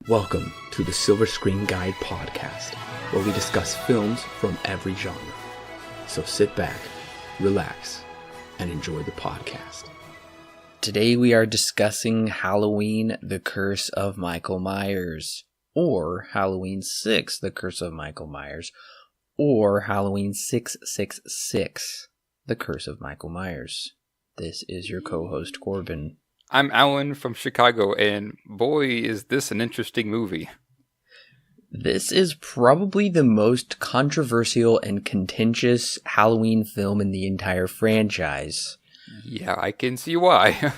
Welcome to the Silver Screen Guide podcast, where we discuss films from every genre. So sit back, relax, and enjoy the podcast. Today we are discussing Halloween, The Curse of Michael Myers, or Halloween 6, The Curse of Michael Myers, or Halloween 666, The Curse of Michael Myers. This is your co-host, Corbin. I'm Alan from Chicago, and boy, is this an interesting movie. This is probably the most controversial and contentious Halloween film in the entire franchise. Yeah, I can see why.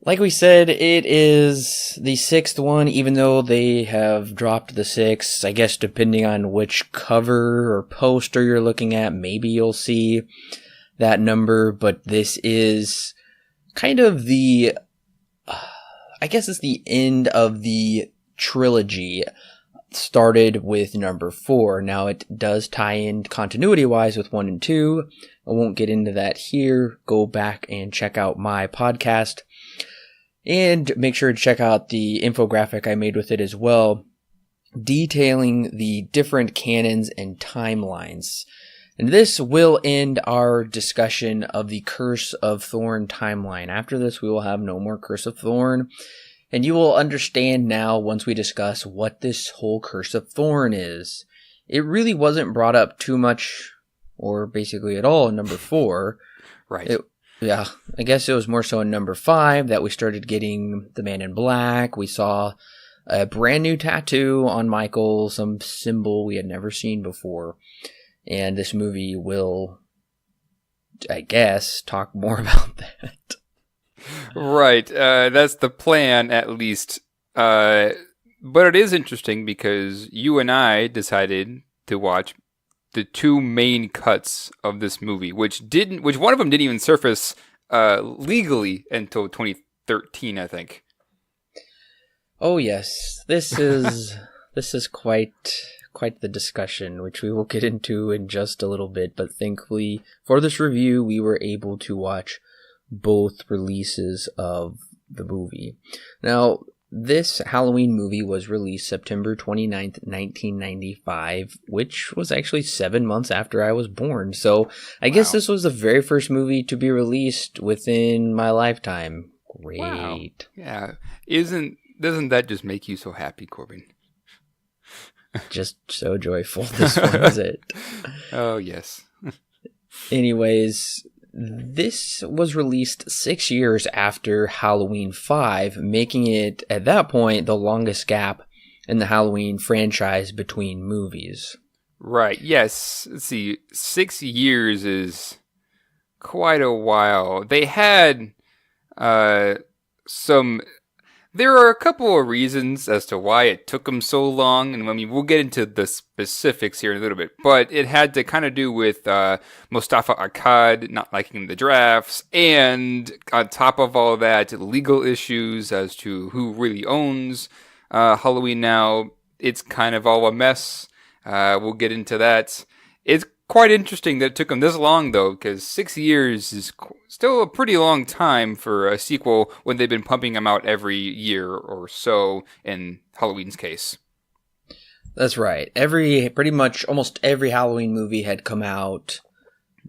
Like we said, it is the sixth one, even though they have dropped the sixth. I guess depending on which cover or poster you're looking at, maybe you'll see that number, but this is kind of the, I guess it's the end of the trilogy. Started with number 4. Now it does tie in continuity-wise with 1 and 2. I won't get into that here. Go back and check out my podcast. And make sure to check out the infographic I made with it as well, detailing the different canons and timelines. And this will end our discussion of the Curse of Thorn timeline. After this, we will have no more Curse of Thorn. And you will understand now, once we discuss what this whole Curse of Thorn is. It really wasn't brought up too much, or basically at all, in number 4. Right. I guess it was more so in number 5 that we started getting the Man in Black. We saw a brand new tattoo on Michael, some symbol we had never seen before. And this movie will, I guess, talk more about that. Right. That's the plan, at least. But it is interesting because you and I decided to watch the 2 main cuts of this movie, which one of them didn't even surface legally until 2013, I think. Oh yes, this is quite the discussion, which we will get into in just a little bit. But thankfully, for this review, we were able to watch both releases of the movie. Now, this Halloween movie was released September 29th, 1995, which was actually 7 months after I was born. So I guess this was the very first movie to be released within my lifetime. Great. Wow. Yeah. Doesn't that just make you so happy, Corbin? Just so joyful. This one is it. Oh, yes. Anyways, this was released 6 years after Halloween 5, making it, at that point, the longest gap in the Halloween franchise between movies. Right, yes. Let's see, 6 years is quite a while. They had There are a couple of reasons as to why it took them so long, and I mean, we'll get into the specifics here in a little bit, but it had to kind of do with Moustapha Akkad not liking the drafts, and on top of all that, legal issues as to who really owns Halloween now. It's kind of all a mess. We'll get into that. It's quite interesting that it took them this long, though, because 6 years is still a pretty long time for a sequel when they've been pumping them out every year or so in Halloween's case. That's right. Pretty much almost every Halloween movie had come out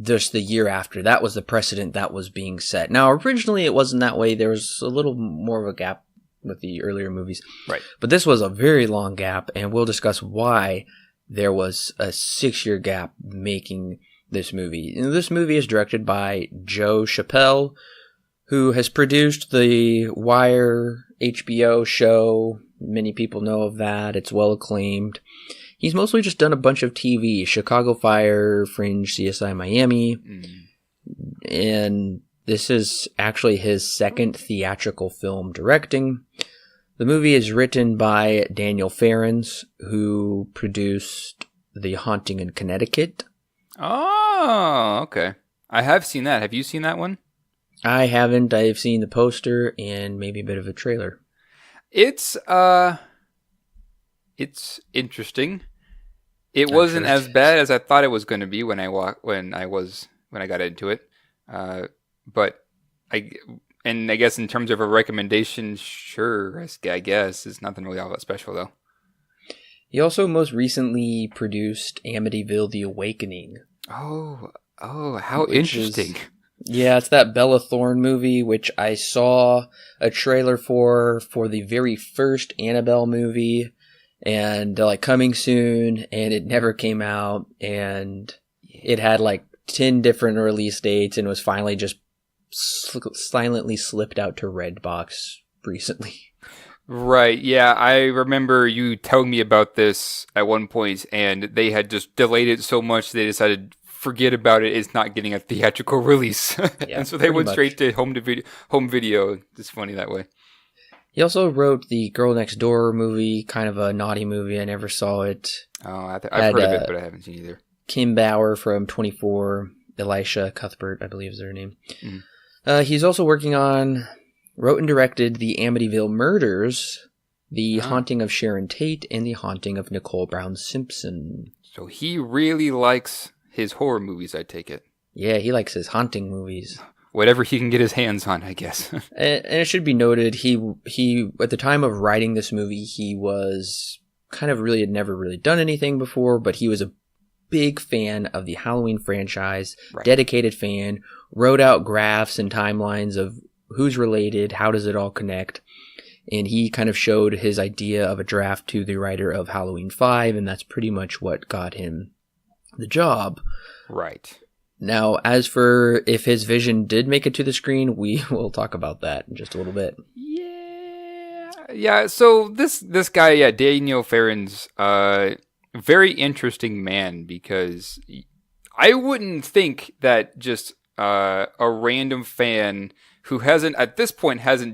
just the year after. That was the precedent that was being set. Now, originally it wasn't that way. There was a little more of a gap with the earlier movies. Right. But this was a very long gap, and we'll discuss why there was a 6-year gap making this movie. And this movie is directed by Joe Chappelle, who has produced the Wire HBO show. Many people know of that. It's well acclaimed. He's mostly just done a bunch of TV, Chicago Fire, Fringe, CSI Miami. And this is actually his second theatrical film directing. The movie is written by Daniel Farrens, who produced The Haunting in Connecticut. Oh, okay. I have seen that. Have you seen that one? I haven't. I've seen the poster and maybe a bit of a trailer. It's interesting. It wasn't as bad as I thought it was going to be when I got into it. But And I guess in terms of a recommendation, sure, I guess it's nothing really all that special though. He also most recently produced Amityville: The Awakening. Oh, how interesting. Yeah, it's that Bella Thorne movie, which I saw a trailer for the very first Annabelle movie, and like coming soon, and it never came out, and it had like 10 different release dates, and was finally just silently slipped out to Redbox recently. Right, yeah, I remember you telling me about this at one point, and they had just delayed it so much they decided forget about it. It's not getting a theatrical release, Yeah, and so they went much. straight to home video. It's funny that way. He also wrote the Girl Next Door movie, kind of a naughty movie. I never saw it. Oh, I've heard of it, but I haven't seen either. Kim Bauer from 24, Elisha Cuthbert, I believe is their name. Mm. He's also wrote and directed the Amityville Murders, The Haunting of Sharon Tate, and The Haunting of Nicole Brown Simpson. So he really likes his horror movies, I take it. Yeah, he likes his haunting movies. Whatever he can get his hands on, I guess. And it should be noted, he at the time of writing this movie, he was kind of had never really done anything before, but he was a big fan of the Halloween franchise, Right. Dedicated fan, wrote out graphs and timelines of who's related, how does it all connect, and he kind of showed his idea of a draft to the writer of Halloween 5, and that's pretty much what got him the job. Right. Now, as for if his vision did make it to the screen, we will talk about that in just a little bit. Yeah. So this guy, Daniel Farron's, very interesting man, because I wouldn't think that just a random fan who hasn't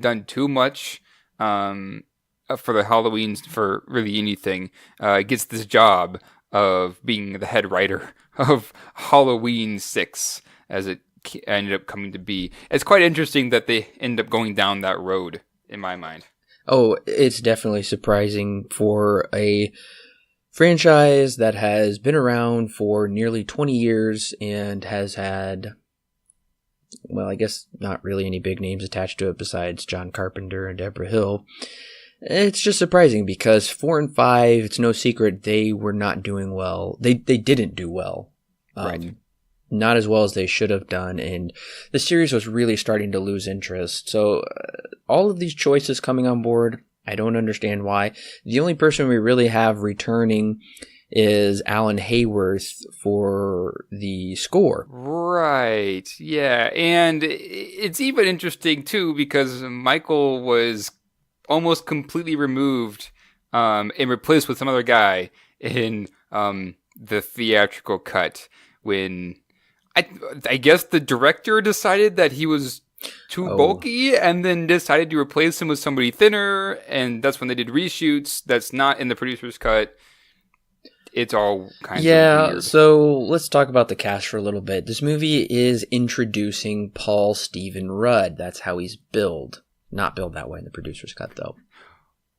done too much for the Halloweens, for really anything, gets this job of being the head writer of Halloween 6, as it ended up coming to be. It's quite interesting that they end up going down that road, in my mind. Oh, it's definitely surprising for a franchise that has been around for nearly 20 years and has had, well, I guess not really any big names attached to it besides John Carpenter and Deborah Hill. It's just surprising because 4 and 5, it's no secret they were not doing well. They didn't do well. Right. Not as well as they should have done, and the series was really starting to lose interest. So all of these choices coming on board, I don't understand why. The only person we really have returning is Alan Hayworth for the score. Right. Yeah. And it's even interesting, too, because Michael was almost completely removed and replaced with some other guy in the theatrical cut, when I guess the director decided that he was too bulky, and then decided to replace him with somebody thinner, and that's when they did reshoots. That's not in the producer's cut. It's all kind of weird. Yeah, so let's talk about the cast for a little bit. This movie is introducing Paul Stephen Rudd. That's how he's billed. Not billed that way in the producer's cut, though.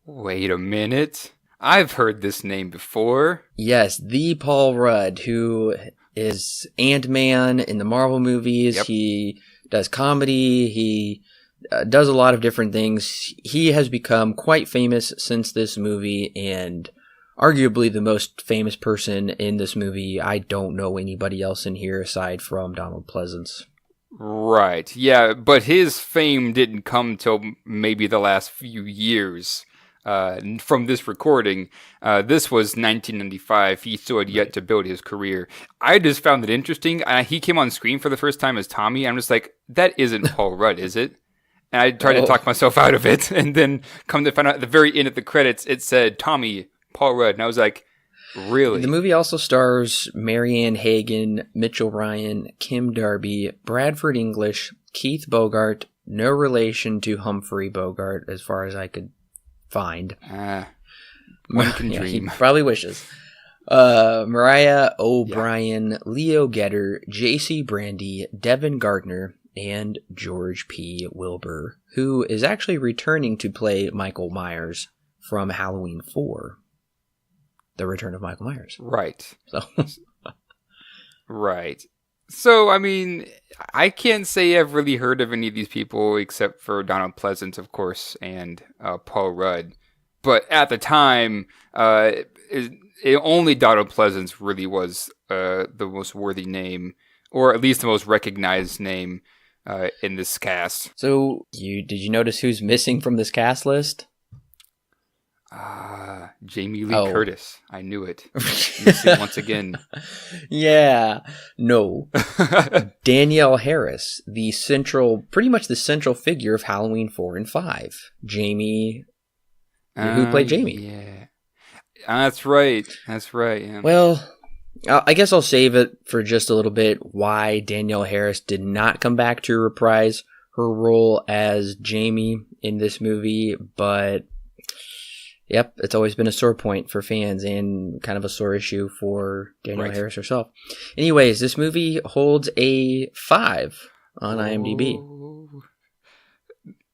Wait a minute. I've heard this name before. Yes, the Paul Rudd, who is Ant-Man in the Marvel movies. Yep. He does comedy. He does a lot of different things. He has become quite famous since this movie, and arguably the most famous person in this movie. I don't know anybody else in here aside from Donald Pleasance. Right. Yeah, but his fame didn't come till maybe the last few years. From this recording, this was 1995. He still had yet to build his career. I just found it interesting. He came on screen for the first time as Tommy. I'm just like, that isn't Paul Rudd, is it? And I tried to talk myself out of it, and then come to find out at the very end of the credits, it said Tommy, Paul Rudd, and I was like, really? The movie also stars Marianne Hagen, Mitchell Ryan, Kim Darby, Bradford English, Keith Bogart, no relation to Humphrey Bogart, as far as I could find. One can dream. He probably wishes. Mariah O'Brien, Leo Getter, J.C. Brandy, Devin Gardner, and George P. Wilbur, who is actually returning to play Michael Myers from Halloween 4. The Return of Michael Myers. Right. So. Right. So, I mean, I can't say I've really heard of any of these people except for Donald Pleasance, of course, and Paul Rudd. But at the time, only Donald Pleasance really was the most worthy name, or at least the most recognized name in this cast. So, did you notice who's missing from this cast list? Jamie Lee Curtis. I knew it. Missing once again. Yeah. No. Danielle Harris, pretty much the central figure of Halloween 4 and 5. Jamie, who played Jamie. Yeah. That's right. Yeah. Well, I guess I'll save it for just a little bit why Danielle Harris did not come back to reprise her role as Jamie in this movie, but yep, it's always been a sore point for fans and kind of a sore issue for Danielle Harris herself. Anyways, this movie holds a 5 on IMDb.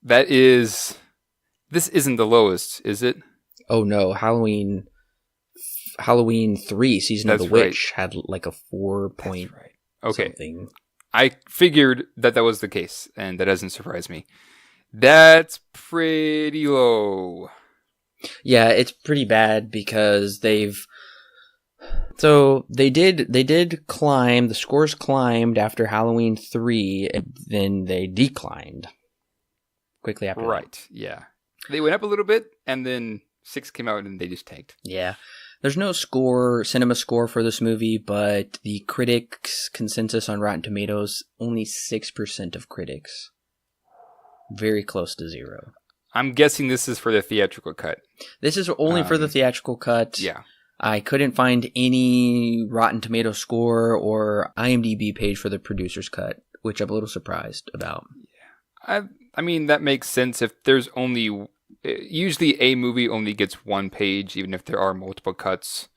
This isn't the lowest, is it? Oh no, Halloween 3, Season of the Witch, had like a 4 point something. I figured that was the case, and that doesn't surprise me. That's pretty low. Yeah, it's pretty bad because they did climb, the scores climbed after Halloween 3, and then they declined quickly after that. Right, yeah. They went up a little bit, and then 6 came out, and they just tanked. Yeah. There's no cinema score for this movie, but the critics' consensus on Rotten Tomatoes, only 6% of critics. Very close to 0. I'm guessing this is for the theatrical cut. This is only for the theatrical cut. Yeah. I couldn't find any Rotten Tomato score or IMDb page for the producer's cut, which I'm a little surprised about. Yeah. I mean, that makes sense if there's only... Usually a movie only gets one page, even if there are multiple cuts.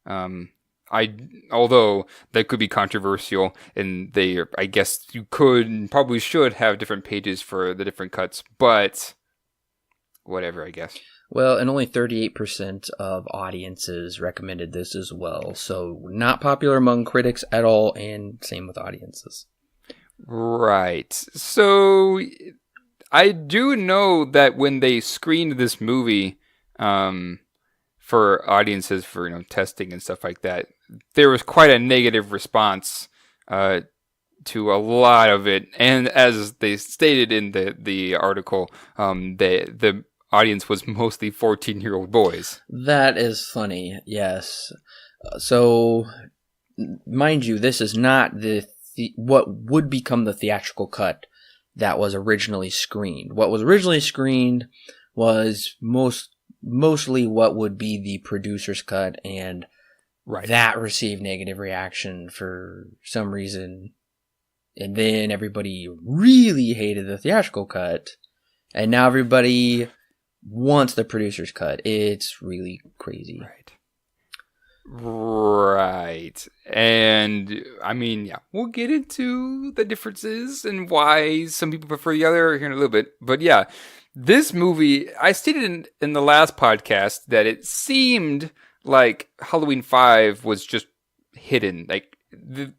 Although that could be controversial, and I guess you could and probably should have different pages for the different cuts, but whatever, I guess. Well, and only 38% of audiences recommended this as well, so not popular among critics at all, and same with audiences. Right. So I do know that when they screened this movie for audiences for testing and stuff like that, there was quite a negative response to a lot of it. And as they stated in the article, the audience was mostly 14-year-old boys. That is funny, yes. So, mind you, this is not what would become the theatrical cut that was originally screened. What was originally screened was mostly what would be the producer's cut, and that received negative reaction for some reason. And then everybody really hated the theatrical cut, and now everybody wants the producer's cut. It's really crazy. Right. And I mean, yeah, we'll get into the differences and why some people prefer the other here in a little bit. But yeah, this movie, I stated in the last podcast that it seemed like Halloween 5 was just hidden. Like,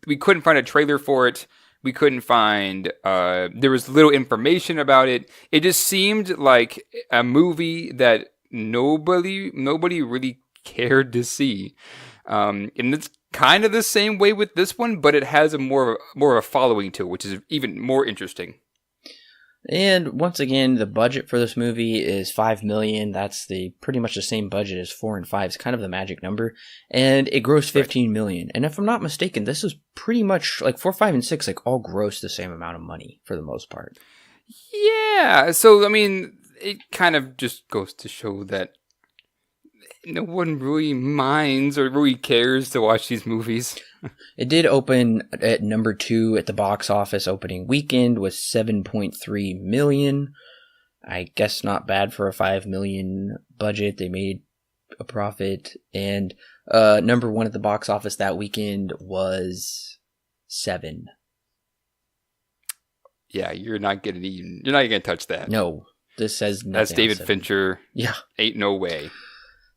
we couldn't find a trailer for it. We couldn't find, there was little information about it. It just seemed like a movie that nobody really cared to see. And it's kind of the same way with this one, but it has a more of a following to it, which is even more interesting. And once again, the budget for this movie is $5 million. That's pretty much the same budget as 4 and 5. It's kind of the magic number. And it grossed $15 million. And if I'm not mistaken, this is pretty much like 4, 5, and 6, like all gross the same amount of money for the most part. Yeah. So, I mean, it kind of just goes to show that no one really minds or really cares to watch these movies. It did open at number 2 at the box office opening weekend with $7.3 million. I guess not bad for a $5 million budget. They made a profit. And number 1 at the box office that weekend was 7. Yeah, you're not gonna touch that. No, this says nothing. That's David Fincher. Yeah. Ain't no way.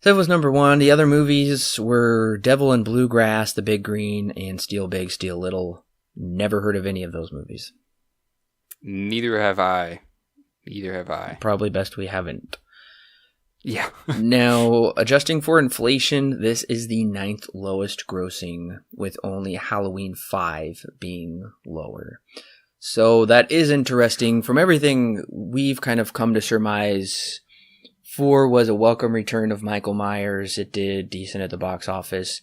That was number 1. The other movies were Devil and Bluegrass, The Big Green, and Steal Big, Steal Little. Never heard of any of those movies. Neither have I. Neither have I. Probably best we haven't. Yeah. Now, adjusting for inflation, this is the 9th lowest grossing, with only Halloween 5 being lower. So that is interesting. From everything we've kind of come to surmise, 4 was a welcome return of Michael Myers. It did decent at the box office.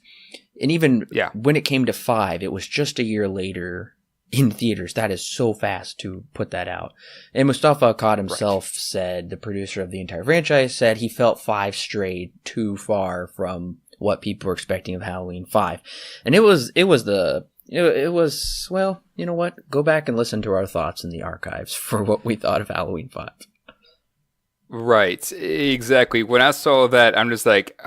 And even when it came to 5, it was just a year later in theaters. That is so fast to put that out. And Mustafa Akkad himself said, the producer of the entire franchise, said he felt 5 strayed too far from what people were expecting of Halloween 5. And it was, well, you know what? Go back and listen to our thoughts in the archives for what we thought of Halloween 5. Right. Exactly. When I saw that, I'm just like,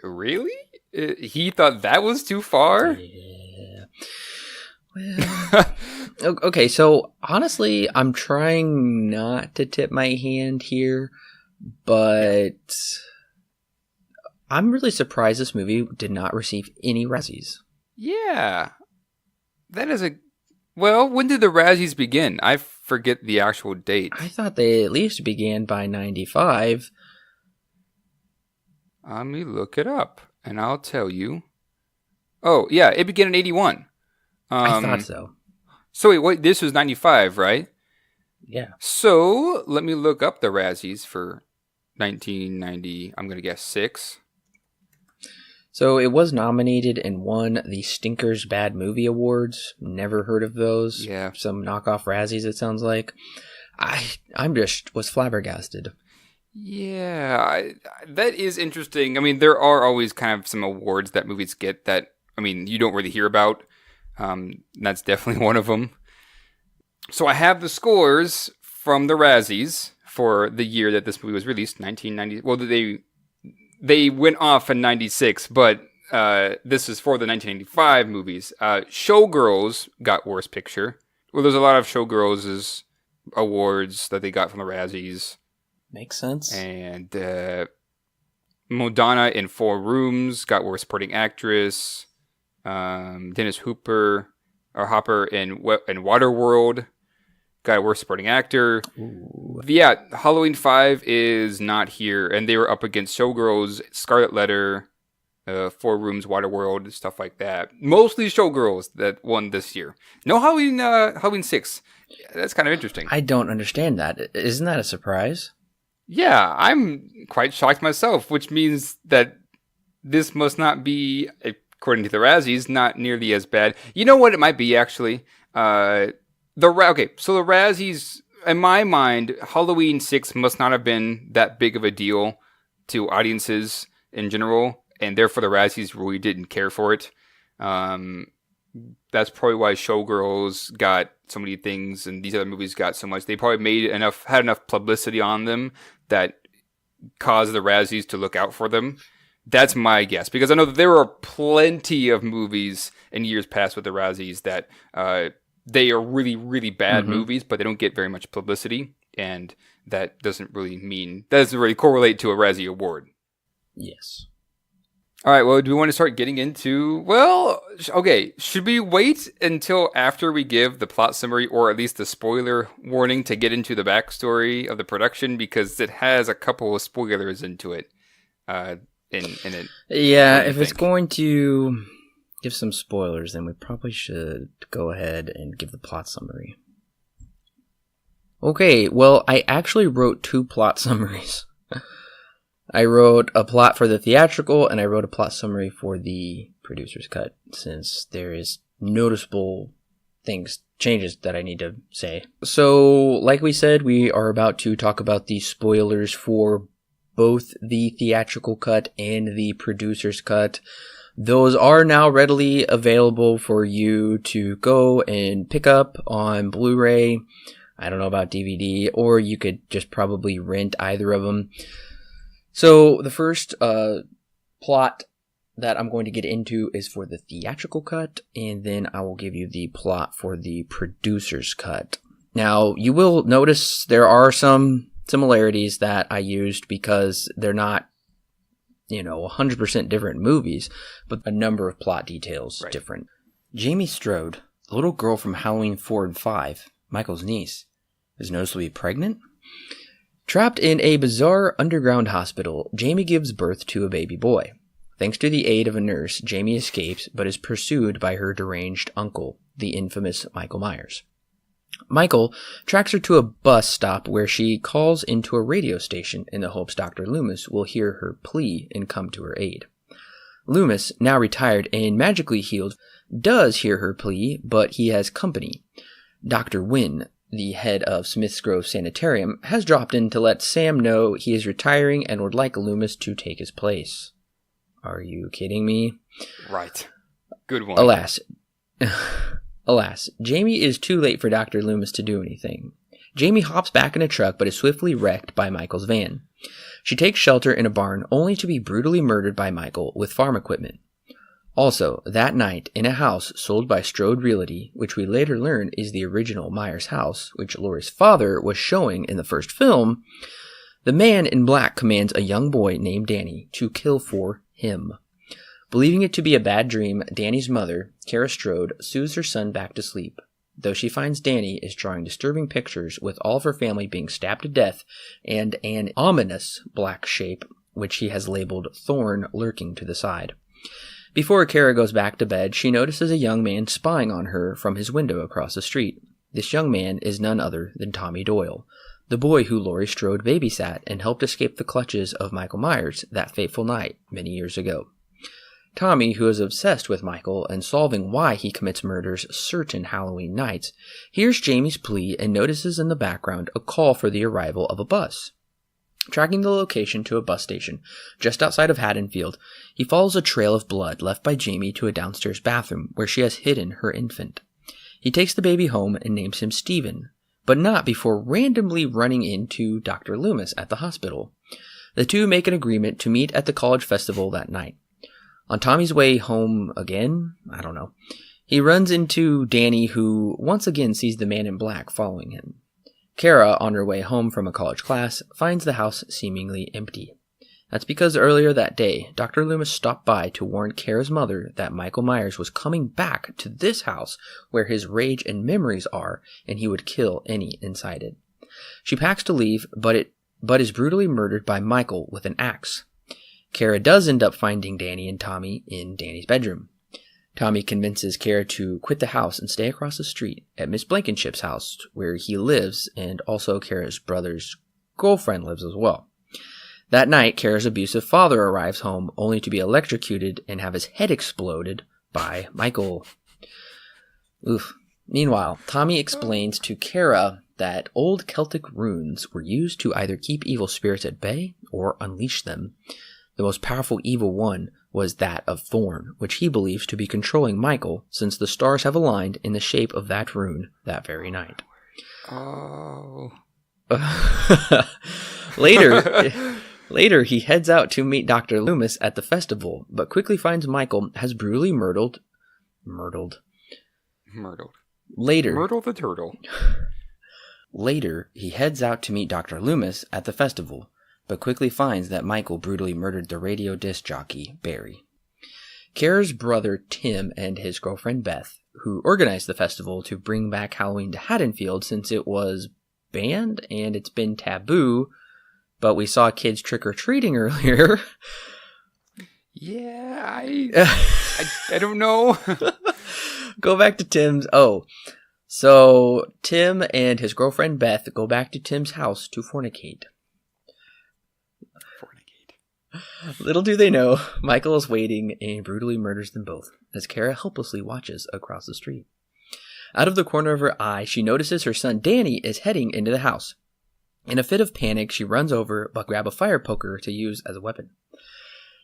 really? He thought that was too far? Yeah. Well, okay, so honestly, I'm trying not to tip my hand here, but I'm really surprised this movie did not receive any Razzies. Yeah. That is well, when did the Razzies begin? I forget the actual date. I thought they at least began by 95. Let me look it up, and I'll tell you. Oh, yeah, it began in 81. I thought so. So wait, this was 95, right? Yeah. So let me look up the Razzies for 1990. I'm going to guess 6. So it was nominated and won the Stinkers Bad Movie Awards. Never heard of those. Yeah. Some knockoff Razzies, it sounds like. I'm just was flabbergasted. Yeah, that is interesting. I mean, there are always kind of some awards that movies get that, I mean, you don't really hear about. That's definitely one of them. So I have the scores from the Razzies for the year that this movie was released, 1990. Well, they went off in 96, but this is for the 1985 movies. Showgirls got Worst Picture. Well, there's a lot of Showgirls' awards that they got from the Razzies. Makes sense. And Madonna in 4 Rooms got Worst Supporting Actress. Dennis Hopper in Waterworld got Worst Supporting Actor. Ooh. Yeah, Halloween 5 is not here, and they were up against Showgirls, Scarlet Letter, 4 Rooms, Waterworld, stuff like that. Mostly Showgirls that won this year. No Halloween 6. That's kind of interesting. I don't understand that. Isn't that a surprise? Yeah, I'm quite shocked myself, which means that this must not be, according to the Razzies, not nearly as bad. You know what it might be, actually? So the Razzies, in my mind, Halloween 6 must not have been that big of a deal to audiences in general, and therefore the Razzies really didn't care for it. That's probably why Showgirls got so many things and these other movies got so much. They probably had enough publicity on them that caused the Razzies to look out for them. That's my guess, because I know that there are plenty of movies in years past with the Razzies that they are really, really bad movies, but they don't get very much publicity, and that doesn't really correlate to a Razzie Award. Yes. All right, well, do we want to start getting into, should we wait until after we give the plot summary, or at least the spoiler warning, to get into the backstory of the production, because it has a couple of spoilers into it. In it. Yeah, if it's going to give some spoilers, then we probably should go ahead and give the plot summary. Okay, well, I actually wrote 2 plot summaries. I wrote a plot for the theatrical, and I wrote a plot summary for the producer's cut, since there is noticeable changes that I need to say. So, like we said, we are about to talk about the spoilers for both the theatrical cut and the producer's cut. Those are now readily available for you to go and pick up on Blu-ray. I don't know about DVD, or you could just probably rent either of them. So the first plot that I'm going to get into is for the theatrical cut, and then I will give you the plot for the producer's cut. Now, you will notice there are some similarities that I used because they're not, 100% different movies, but a number of plot details different. Jamie Strode, the little girl from Halloween 4 and 5, Michael's niece, is noticeably pregnant. Trapped in a bizarre underground hospital, Jamie gives birth to a baby boy. Thanks to the aid of a nurse, Jamie escapes but is pursued by her deranged uncle, the infamous Michael Myers. Michael tracks her to a bus stop where she calls into a radio station in the hopes Dr. Loomis will hear her plea and come to her aid. Loomis, now retired and magically healed, does hear her plea, but he has company. Dr. Wynn, the head of Smith's Grove Sanitarium, has dropped in to let Sam know he is retiring and would like Loomis to take his place. Are you kidding me? Right. Good one. Alas, Jamie is too late for Dr. Loomis to do anything. Jamie hops back in a truck but is swiftly wrecked by Michael's van. She takes shelter in a barn only to be brutally murdered by Michael with farm equipment. Also, that night, in a house sold by Strode Realty, which we later learn is the original Myers house, which Laurie's father was showing in the first film, the man in black commands a young boy named Danny to kill for him. Believing it to be a bad dream, Danny's mother, Kara Strode, soothes her son back to sleep, though she finds Danny is drawing disturbing pictures with all of her family being stabbed to death and an ominous black shape, which he has labeled Thorn, lurking to the side. Before Kara goes back to bed, she notices a young man spying on her from his window across the street. This young man is none other than Tommy Doyle, the boy who Laurie Strode babysat and helped escape the clutches of Michael Myers that fateful night many years ago. Tommy, who is obsessed with Michael and solving why he commits murders certain Halloween nights, hears Jamie's plea and notices in the background a call for the arrival of a bus. Tracking the location to a bus station just outside of Haddonfield, he follows a trail of blood left by Jamie to a downstairs bathroom where she has hidden her infant. He takes the baby home and names him Stephen, but not before randomly running into Dr. Loomis at the hospital. The two make an agreement to meet at the college festival that night. On Tommy's way home again, he runs into Danny, who once again sees the man in black following him. Kara, on her way home from a college class, finds the house seemingly empty. That's because earlier that day, Dr. Loomis stopped by to warn Kara's mother that Michael Myers was coming back to this house where his rage and memories are, and he would kill any inside it. She packs to leave, but is brutally murdered by Michael with an axe. Kara does end up finding Danny and Tommy in Danny's bedroom. Tommy convinces Kara to quit the house and stay across the street at Miss Blankenship's house, where he lives, and also Kara's brother's girlfriend lives as well. That night, Kara's abusive father arrives home only to be electrocuted and have his head exploded by Michael. Oof. Meanwhile, Tommy explains to Kara that old Celtic runes were used to either keep evil spirits at bay or unleash them. The most powerful evil one was that of Thorn, which he believes to be controlling Michael, since the stars have aligned in the shape of that rune that very night. Oh. Later, he heads out to meet Dr. Loomis at the festival, but quickly finds Michael has brutally murdered. Later. Myrtle the turtle. Later, he heads out to meet Dr. Loomis at the festival, but quickly finds that Michael brutally murdered the radio disc jockey, Barry. Kara's brother, Tim, and his girlfriend, Beth, who organized the festival to bring back Halloween to Haddonfield since it was banned and it's been taboo, but we saw kids trick-or-treating earlier. Yeah, I don't know. Go back to Tim's... So Tim and his girlfriend, Beth, go back to Tim's house to fornicate. Little do they know, Michael is waiting and brutally murders them both, as Kara helplessly watches across the street. Out of the corner of her eye, she notices her son Danny is heading into the house. In a fit of panic, she runs over but grabs a fire poker to use as a weapon.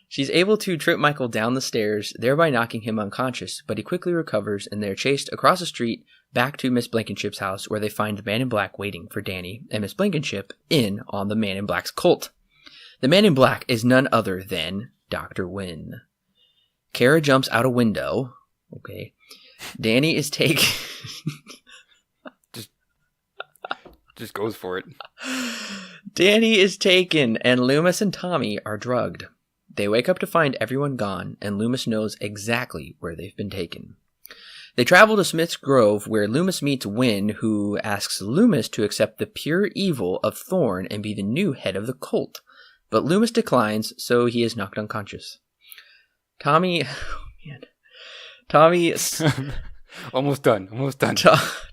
She's able to trip Michael down the stairs, thereby knocking him unconscious, but he quickly recovers and they're chased across the street back to Miss Blankenship's house, where they find the Man in Black waiting for Danny and Miss Blankenship in on the Man in Black's cult. The Man in Black is none other than Dr. Wynn. Kara jumps out a window. Okay. Danny is taken... Just goes for it. Danny is taken, and Loomis and Tommy are drugged. They wake up to find everyone gone, and Loomis knows exactly where they've been taken. They travel to Smith's Grove, where Loomis meets Wynn, who asks Loomis to accept the pure evil of Thorn and be the new head of the cult. But Loomis declines, so he is knocked unconscious. Tommy... Tommy... Almost done.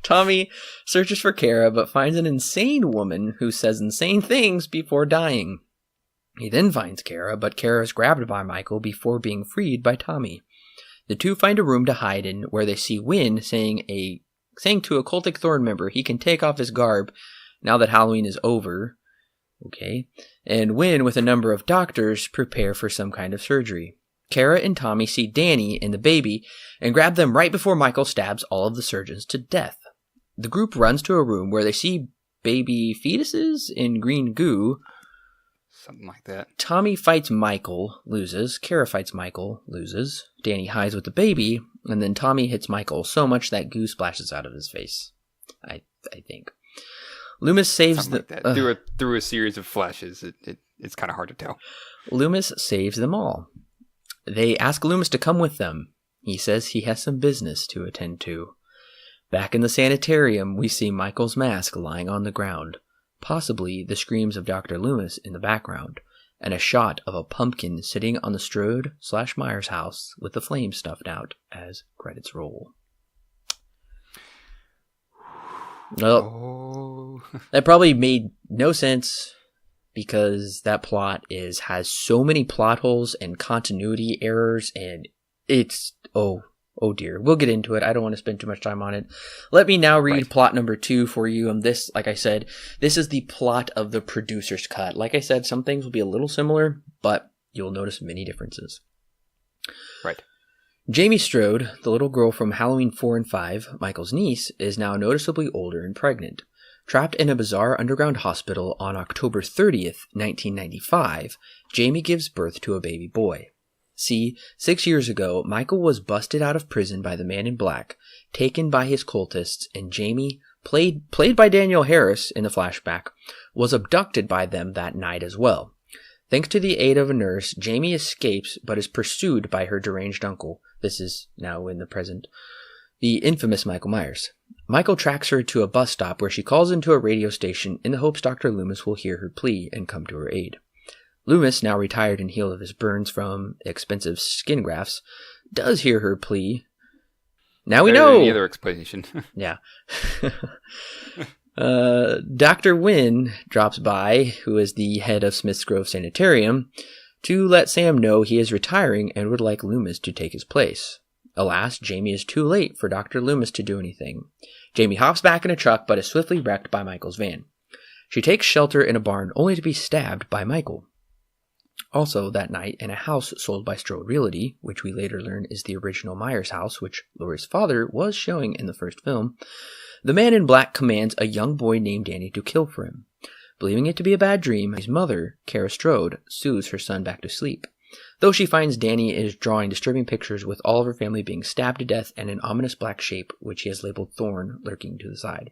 Tommy searches for Kara, but finds an insane woman who says insane things before dying. He then finds Kara, but Kara is grabbed by Michael before being freed by Tommy. The two find a room to hide in, where they see Wynn saying to a cultic Thorn member he can take off his garb now that Halloween is over. Okay. And Wynn, with a number of doctors, prepare for some kind of surgery. Kara and Tommy see Danny and the baby and grab them right before Michael stabs all of the surgeons to death. The group runs to a room where they see baby fetuses in green goo. Something like that. Tommy fights Michael, loses. Kara fights Michael, loses. Danny hides with the baby, and then Tommy hits Michael so much that goo splashes out of his face. I think. Loomis saves like that. Through a series of flashes, it's kind of hard to tell. Loomis saves them all. They ask Loomis to come with them. He says he has some business to attend to. Back in the sanitarium, we see Michael's mask lying on the ground, possibly the screams of Dr. Loomis in the background, and a shot of a pumpkin sitting on the Strode/Myers house with the flame stuffed out as credits roll. Well, that probably made no sense, because that plot has so many plot holes and continuity errors, and it's, oh dear. We'll get into it. I don't want to spend too much time on it. Let me now read plot number 2 for you. And this, like I said, this is the plot of the producer's cut. Like I said, some things will be a little similar, but you'll notice many differences. Right. Jamie Strode, the little girl from Halloween 4 and 5, Michael's niece, is now noticeably older and pregnant. Trapped in a bizarre underground hospital on October 30th, 1995, Jamie gives birth to a baby boy. See, 6 years ago, Michael was busted out of prison by the Man in Black, taken by his cultists, and Jamie, played by Daniel Harris in the flashback, was abducted by them that night as well. Thanks to the aid of a nurse, Jamie escapes but is pursued by her deranged uncle. This is now in the present. The infamous Michael Myers. Michael tracks her to a bus stop where she calls into a radio station in the hopes Dr. Loomis will hear her plea and come to her aid. Loomis, now retired and healed of his burns from expensive skin grafts, does hear her plea. Now we know! Any other explanation. Yeah. Dr. Wynn drops by, who is the head of Smith's Grove Sanitarium, to let Sam know he is retiring and would like Loomis to take his place. Alas, Jamie is too late for Dr. Loomis to do anything. Jamie hops back in a truck but is swiftly wrecked by Michael's van. She takes shelter in a barn only to be stabbed by Michael. Also that night, in a house sold by Strode Realty, which we later learn is the original Myers house, which Laurie's father was showing in the first film, the Man in Black commands a young boy named Danny to kill for him. Believing it to be a bad dream, his mother, Kara Strode, soothes her son back to sleep, though she finds Danny is drawing disturbing pictures with all of her family being stabbed to death and an ominous black shape, which he has labeled Thorn, lurking to the side.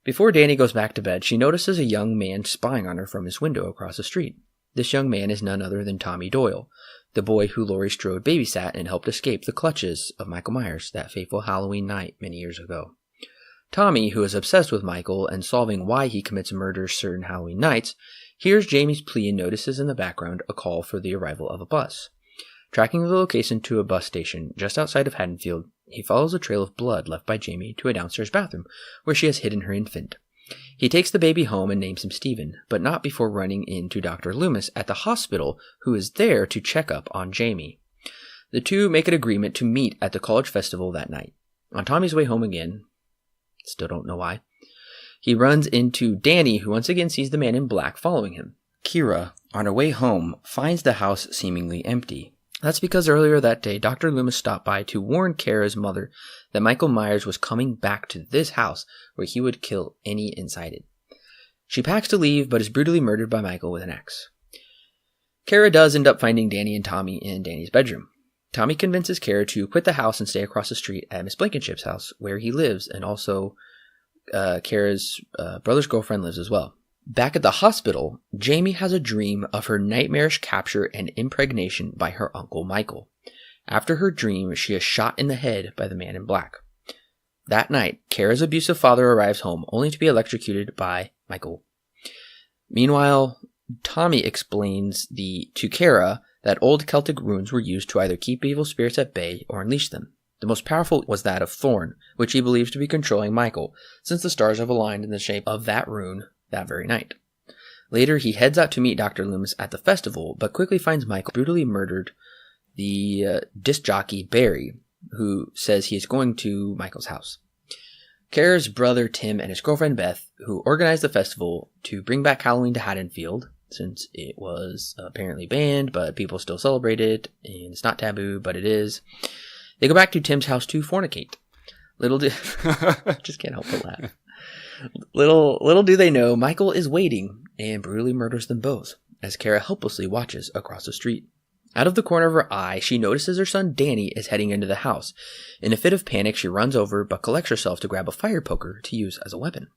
Before Danny goes back to bed, she notices a young man spying on her from his window across the street. This young man is none other than Tommy Doyle, the boy who Laurie Strode babysat and helped escape the clutches of Michael Myers that fateful Halloween night many years ago. Tommy, who is obsessed with Michael and solving why he commits murders certain Halloween nights, hears Jamie's plea and notices in the background a call for the arrival of a bus. Tracking the location to a bus station just outside of Haddonfield, he follows a trail of blood left by Jamie to a downstairs bathroom where she has hidden her infant. He takes the baby home and names him Stephen, but not before running into Dr. Loomis at the hospital, who is there to check up on Jamie. The two make an agreement to meet at the college festival that night. On Tommy's way home again, still don't know why, he runs into Danny, who once again sees the Man in Black following him. Kira, on her way home, finds the house seemingly empty. That's because earlier that day, Dr. Loomis stopped by to warn Kara's mother that Michael Myers was coming back to this house where he would kill any inside it. She packs to leave, but is brutally murdered by Michael with an axe. Kara does end up finding Danny and Tommy in Danny's bedroom. Tommy convinces Kara to quit the house and stay across the street at Miss Blankenship's house, where he lives, and also Kara's brother's girlfriend lives as well. Back at the hospital, Jamie has a dream of her nightmarish capture and impregnation by her uncle Michael. After her dream, she is shot in the head by the man in black. That night, Kara's abusive father arrives home only to be electrocuted by Michael. Meanwhile, Tommy explains to Kara that old Celtic runes were used to either keep evil spirits at bay or unleash them. The most powerful was that of Thorn, which he believes to be controlling Michael, since the stars have aligned in the shape of that rune that very night. Later, he heads out to meet Dr. Loomis at the festival, but quickly finds Michael brutally murdered the disc jockey Barry, who says he is going to Michael's house. Kara's brother Tim and his girlfriend Beth, who organized the festival to bring back Halloween to Haddonfield, since it was apparently banned, but people still celebrate it, and it's not taboo, but it is. They go back to Tim's house to fornicate. Just can't help but laugh. Little do they know, Michael is waiting and brutally murders them both, as Kara helplessly watches across the street. Out of the corner of her eye, she notices her son Danny is heading into the house. In a fit of panic, she runs over, but collects herself to grab a fire poker to use as a weapon.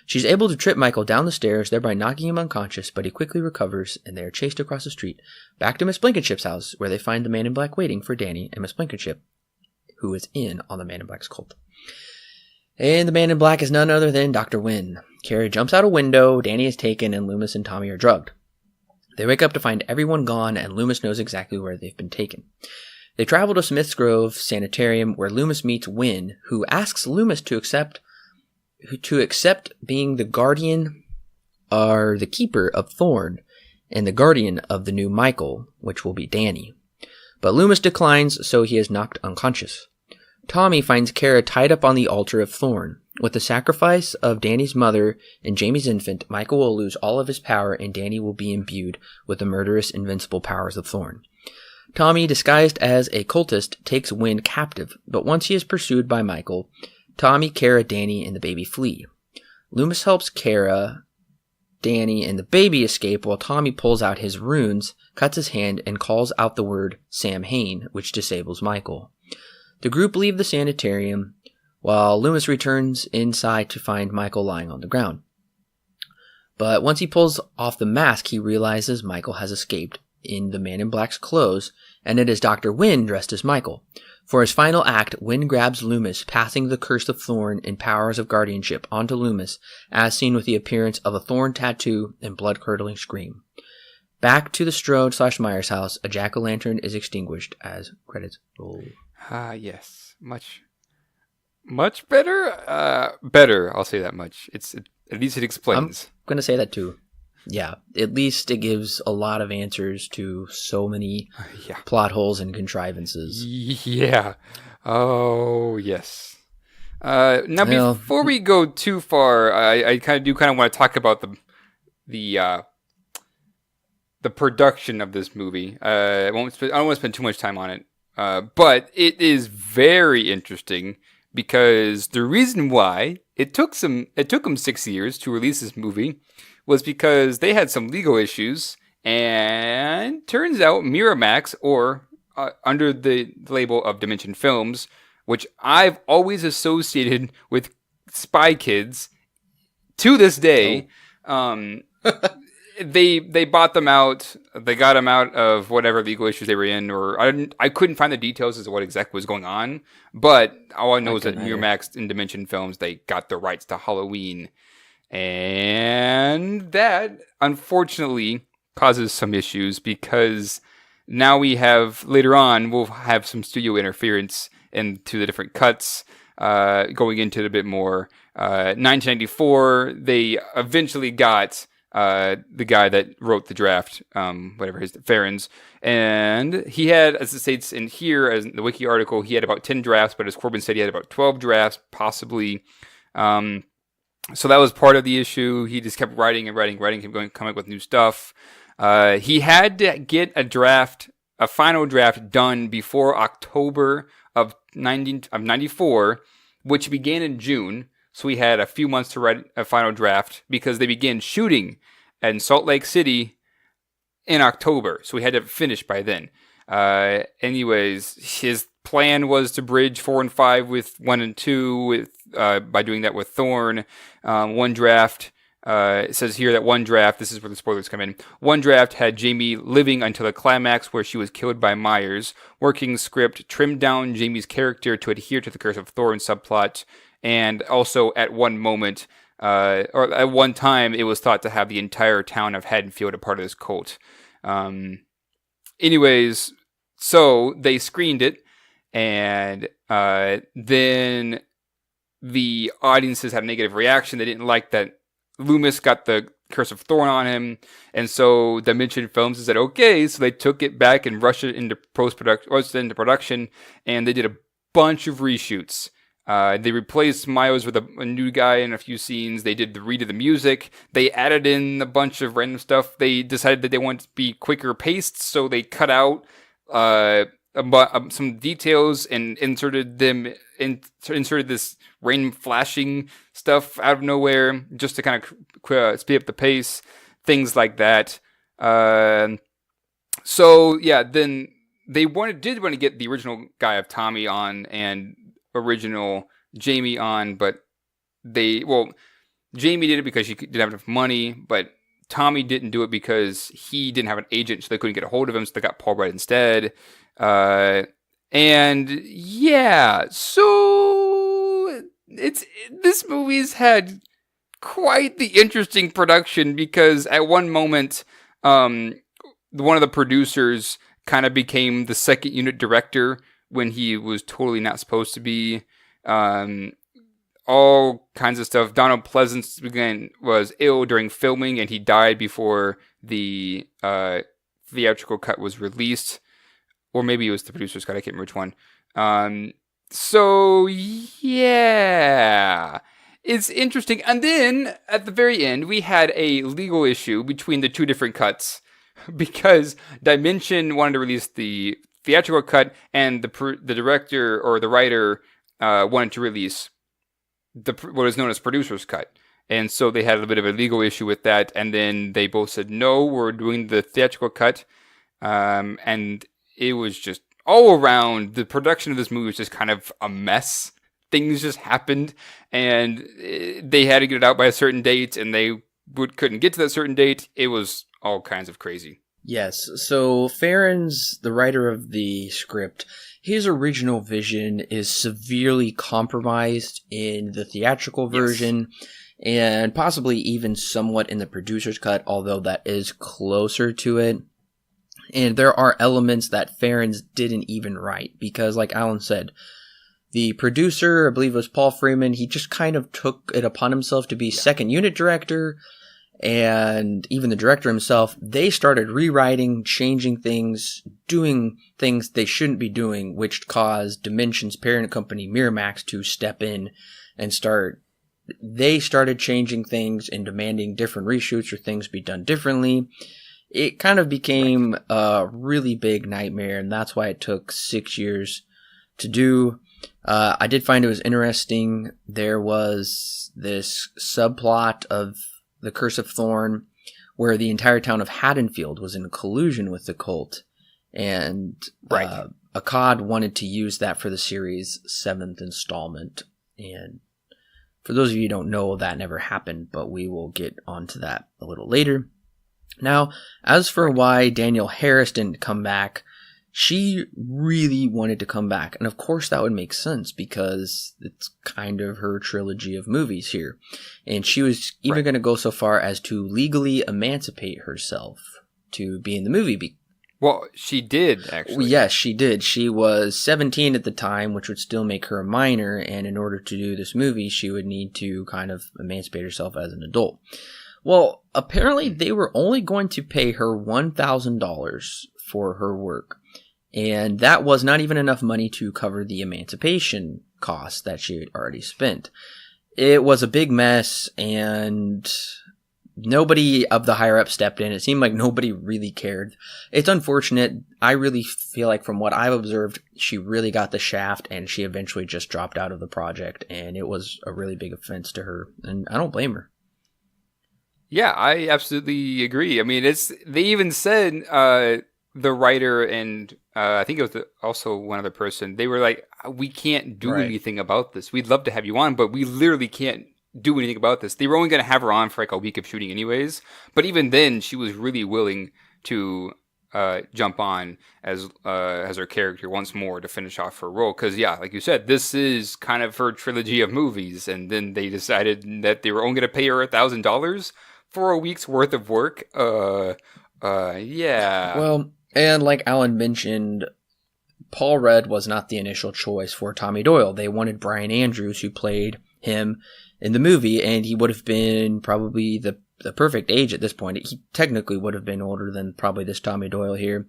She's able to trip Michael down the stairs, thereby knocking him unconscious, but he quickly recovers, and they are chased across the street, back to Miss Blankenship's house, where they find the Man in Black waiting for Danny and Miss Blankenship, who is in on the Man in Black's cult. And the Man in Black is none other than Dr. Wynn. Kara jumps out a window, Danny is taken, and Loomis and Tommy are drugged. They wake up to find everyone gone, and Loomis knows exactly where they've been taken. They travel to Smith's Grove Sanitarium, where Loomis meets Wynn, who asks Loomis to accept being the guardian or the keeper of Thorn, and the guardian of the new Michael, which will be Danny. But Loomis declines, so he is knocked unconscious. Tommy finds Kara tied up on the altar of Thorn. With the sacrifice of Danny's mother and Jamie's infant, Michael will lose all of his power and Danny will be imbued with the murderous, invincible powers of Thorn. Tommy, disguised as a cultist, takes Wynn captive, but once he is pursued by Michael, Tommy, Kara, Danny, and the baby flee. Loomis helps Kara, Danny, and the baby escape while Tommy pulls out his runes, cuts his hand, and calls out the word Samhain, which disables Michael. The group leave the sanitarium, while Loomis returns inside to find Michael lying on the ground. But once he pulls off the mask, he realizes Michael has escaped in the Man in Black's clothes, and it is Dr. Wynn dressed as Michael. For his final act, Wynn grabs Loomis, passing the curse of Thorn and powers of guardianship onto Loomis, as seen with the appearance of a thorn tattoo and blood-curdling scream. Back to the Strode/Myers house, a jack-o'-lantern is extinguished as credits roll. Yes. Much better? Better, I'll say that much. At least it explains. I'm going to say that too. Yeah, at least it gives a lot of answers to so many plot holes and contrivances. Yeah. Oh, yes. Now, before we go too far, I kind of want to talk about the production of this movie. I don't want to spend too much time on it, but it is very interesting because the reason why it took them 6 years to release this movie was because they had some legal issues, and turns out Miramax, or under the label of Dimension Films, which I've always associated with Spy Kids to this day, they bought them out. They got them out of whatever legal issues they were in, or I couldn't find the details as to what exactly was going on. But all I know is that Miramax and Dimension Films, they got the rights to Halloween, and that unfortunately causes some issues because now later on we'll have some studio interference into the different cuts. Going into it a bit more, 1994, they eventually got the guy that wrote the draft, Farron's, and he had, as it states in here, as in the wiki article, he had about 10 drafts, but as Corbin said, he had about 12 drafts, possibly. So that was part of the issue. He just kept writing, kept coming up with new stuff. He had to get a final draft done before October of 94, which began in June. So we had a few months to write a final draft because they began shooting in Salt Lake City in October. So we had to finish by then. Anyways, his plan was to bridge 4 and 5 with 1 and 2 by doing that with Thorn. One draft It says here that one draft, this is where the spoilers come in, one draft had Jamie living until the climax where she was killed by Myers. Working script trimmed down Jamie's character to adhere to the Curse of Thorn subplot, and also at one moment, or at one time, it was thought to have the entire town of Haddonfield a part of this cult. Anyways, so they screened it, and then the audiences had a negative reaction. They didn't like that Loomis got the Curse of Thorn on him, and so Dimension Films said, okay, so they took it back and rushed it into production, and they did a bunch of reshoots. They replaced Myers with a new guy in a few scenes. They did the read of the music. They added in a bunch of random stuff. They decided that they wanted to be quicker paced, so they cut out some details and inserted this random flashing stuff out of nowhere just to kind of speed up the pace, things like that. So yeah, then they did want to get the original guy of Tommy on and original Jamie on, but Jamie did it because she didn't have enough money, but Tommy didn't do it because he didn't have an agent, so they couldn't get a hold of him, so they got Paul Rudd instead. And yeah, so this movie's had quite the interesting production, because at one moment, one of the producers kind of became the second unit director when he was totally not supposed to be. All kinds of stuff. Donald Pleasance was ill during filming, and he died before the theatrical cut was released. Or maybe it was the producer's cut. I can't remember which one. So, yeah. It's interesting. And then, at the very end, we had a legal issue between the two different cuts. Because Dimension wanted to release the theatrical cut, and the director or the writer wanted to release what is known as producer's cut. And so they had a bit of a legal issue with that. And then they both said, no, we're doing the theatrical cut. And it was just all around, the production of this movie was just kind of a mess. Things just happened, and they had to get it out by a certain date, and they couldn't get to that certain date. It was all kinds of crazy. Yes, so Farron's, the writer of the script, his original vision is severely compromised in the theatrical version, and possibly even somewhat in the producer's cut, although that is closer to it. And there are elements that Farron's didn't even write, because like Alan said, the producer, I believe it was Paul Freeman, he just kind of took it upon himself to be second unit director, and even the director himself, they started rewriting, changing things, doing things they shouldn't be doing, which caused Dimension's parent company, Miramax, to step in and they started changing things and demanding different reshoots or things be done differently. It kind of became a really big nightmare, and that's why it took 6 years to do. I did find it was interesting. There was this subplot of the Curse of Thorn where the entire town of Haddonfield was in collusion with the cult, and Akkad wanted to use that for the series' 7th installment. And for those of you who don't know, that never happened, but we will get onto that a little later. Now, as for why Danielle Harris didn't come back, she really wanted to come back. And of course that would make sense, because it's kind of her trilogy of movies here. And she was even going to go so far as to legally emancipate herself to be in the movie. Well, she did, actually. Yes, she did. She was 17 at the time, which would still make her a minor. And in order to do this movie, she would need to kind of emancipate herself as an adult. Well, apparently they were only going to pay her $1,000 for her work. And that was not even enough money to cover the emancipation costs that she had already spent. It was a big mess, and nobody of the higher up stepped in. It seemed like nobody really cared. It's unfortunate. I really feel like from what I've observed, she really got the shaft, and she eventually just dropped out of the project, and it was a really big offense to her, and I don't blame her. Yeah, I absolutely agree. I mean, they even said, the writer and I think it was also one other person, they were like, we can't do anything about this. We'd love to have you on, but we literally can't do anything about this. They were only going to have her on for like a week of shooting anyways. But even then, she was really willing to jump on as her character once more to finish off her role. Because yeah, like you said, this is kind of her trilogy of movies, and then they decided that they were only going to pay her $1,000 for a week's worth of work. Yeah. Well, and like Alan mentioned, Paul Rudd was not the initial choice for Tommy Doyle. They wanted Brian Andrews, who played him in the movie, and he would have been probably the perfect age at this point. He technically would have been older than probably this Tommy Doyle here.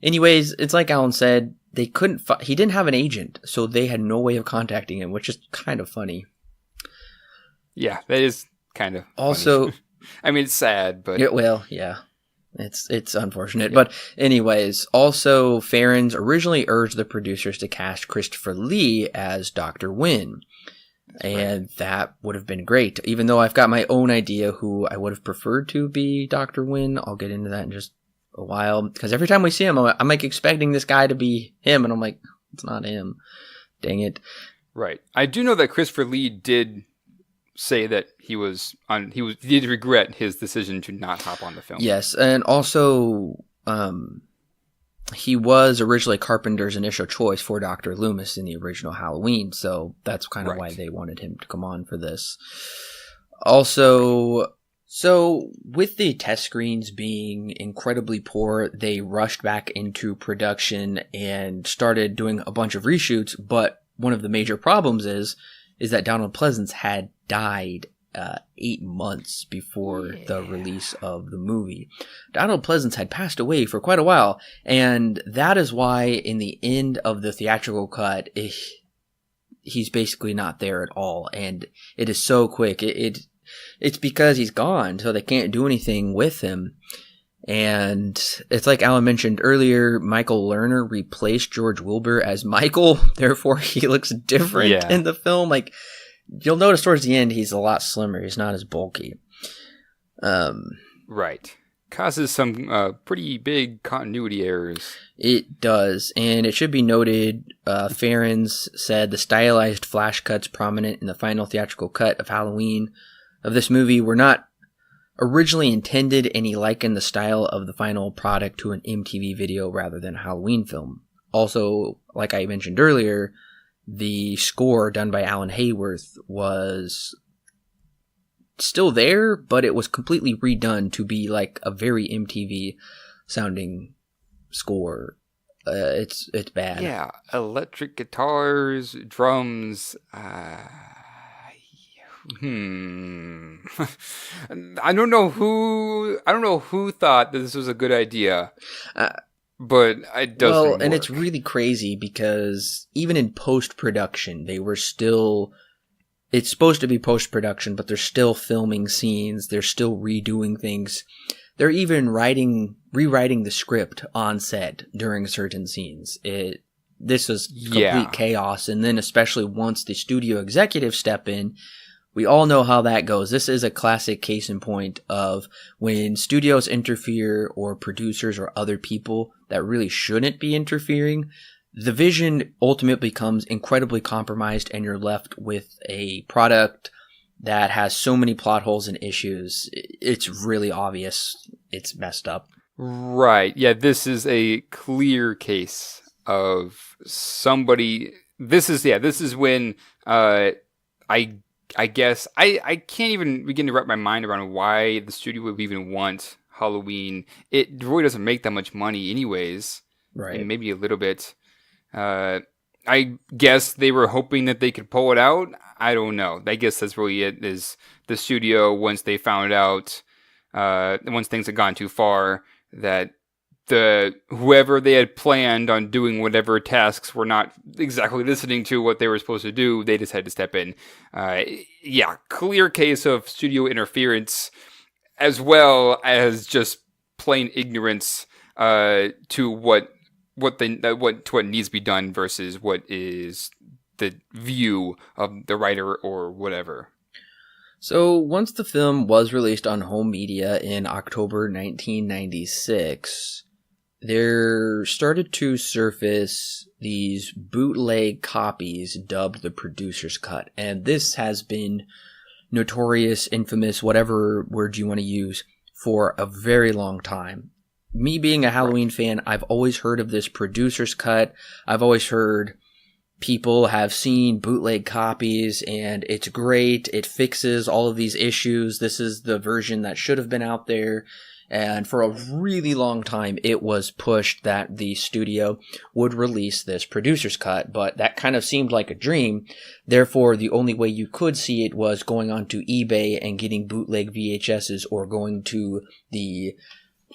Anyways, it's like Alan said, they couldn't. He didn't have an agent, so they had no way of contacting him, which is kind of funny. Yeah, that is kind of also. Funny. I mean, it's sad, but yeah. It's unfortunate. Yeah. But anyways, also Farrens originally urged the producers to cast Christopher Lee as Dr. Wynn. And that would have been great. Even though I've got my own idea who I would have preferred to be Dr. Wynn. I'll get into that in just a while. Because every time we see him, I'm like expecting this guy to be him. And I'm like, it's not him. Dang it. Right. I do know that Christopher Lee did say that he did regret his decision to not hop on the film. Yes. And also, he was originally Carpenter's initial choice for Dr. Loomis in the original Halloween, so that's kind of why they wanted him to come on for this. Also, so with the test screens being incredibly poor, they rushed back into production and started doing a bunch of reshoots, but one of the major problems is that Donald Pleasance had died 8 months before the release of the movie. Donald Pleasance had passed away for quite a while, and that is why in the end of the theatrical cut, he's basically not there at all, and it is so quick. It's because he's gone, so they can't do anything with him. And it's like Alan mentioned earlier, Michael Lerner replaced George Wilbur as Michael, therefore he looks different in the film. Like, you'll notice towards the end, he's a lot slimmer. He's not as bulky. Right. Causes some pretty big continuity errors. It does. And it should be noted, Farrens said the stylized flash cuts prominent in the final theatrical cut of Halloween of this movie were not originally intended, and he likened the style of the final product to an MTV video rather than a Halloween film. Also, like I mentioned earlier, the score done by Alan Hayworth was still there, but it was completely redone to be like a very MTV sounding score. It's bad. Yeah, electric guitars, drums. I don't know who thought that this was a good idea. But it doesn't work. And it's really crazy because even in post-production, it's supposed to be post-production, but they're still filming scenes. They're still redoing things. They're even rewriting the script on set during certain scenes. This was complete chaos. And then especially once the studio executives step in, we all know how that goes. This is a classic case in point of when studios interfere, or producers or other people that really shouldn't be interfering, the vision ultimately becomes incredibly compromised, and you're left with a product that has so many plot holes and issues. It's really obvious. It's messed up. Right. Yeah, this is a clear case of somebody. This is when I guess I can't even begin to wrap my mind around why the studio would even want Halloween. It really doesn't make that much money anyways. Right. And maybe a little bit. I guess they were hoping that they could pull it out. I don't know. I guess that's really it, is the studio, once they found out, once things had gone too far, that whoever they had planned on doing whatever tasks were not exactly listening to what they were supposed to do, they just had to step in. Clear case of studio interference, as well as just plain ignorance to what needs to be done versus what is the view of the writer or whatever. So once the film was released on home media in October 1996, there started to surface these bootleg copies dubbed the producer's cut. And this has been notorious, infamous, whatever word you want to use, for a very long time. Me being a Halloween fan, I've always heard of this producer's cut. I've always heard people have seen bootleg copies and it's great. It fixes all of these issues. This is the version that should have been out there. And for a really long time, it was pushed that the studio would release this producer's cut, but that kind of seemed like a dream. Therefore, the only way you could see it was going onto eBay and getting bootleg VHSs, or going to the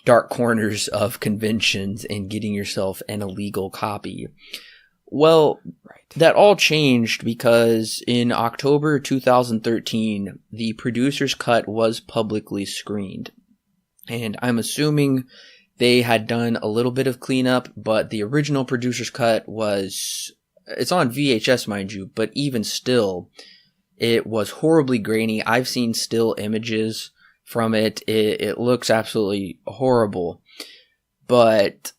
dark corners of conventions and getting yourself an illegal copy. Well, that all changed because in October 2013, the producer's cut was publicly screened. And I'm assuming they had done a little bit of cleanup, but the original producer's cut it's on VHS, mind you, but even still, it was horribly grainy. I've seen still images from it. It looks absolutely horrible. But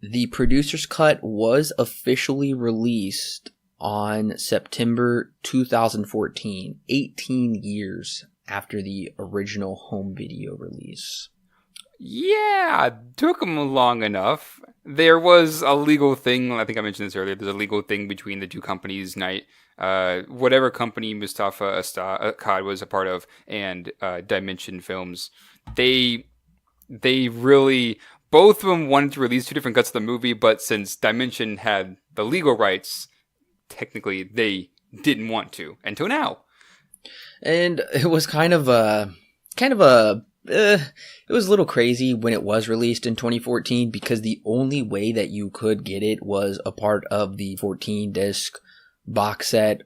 the producer's cut was officially released on September 2014, 18 years after the original home video release. Yeah, took them long enough. There was a legal thing, I think I mentioned this earlier, there's a legal thing between the two companies, whatever company Mustafa Akkad was a part of, and Dimension Films. They really, both of them wanted to release two different cuts of the movie, but since Dimension had the legal rights, technically they didn't want to, until now. And it was it was a little crazy when it was released in 2014, because the only way that you could get it was a part of the 14-disc box set,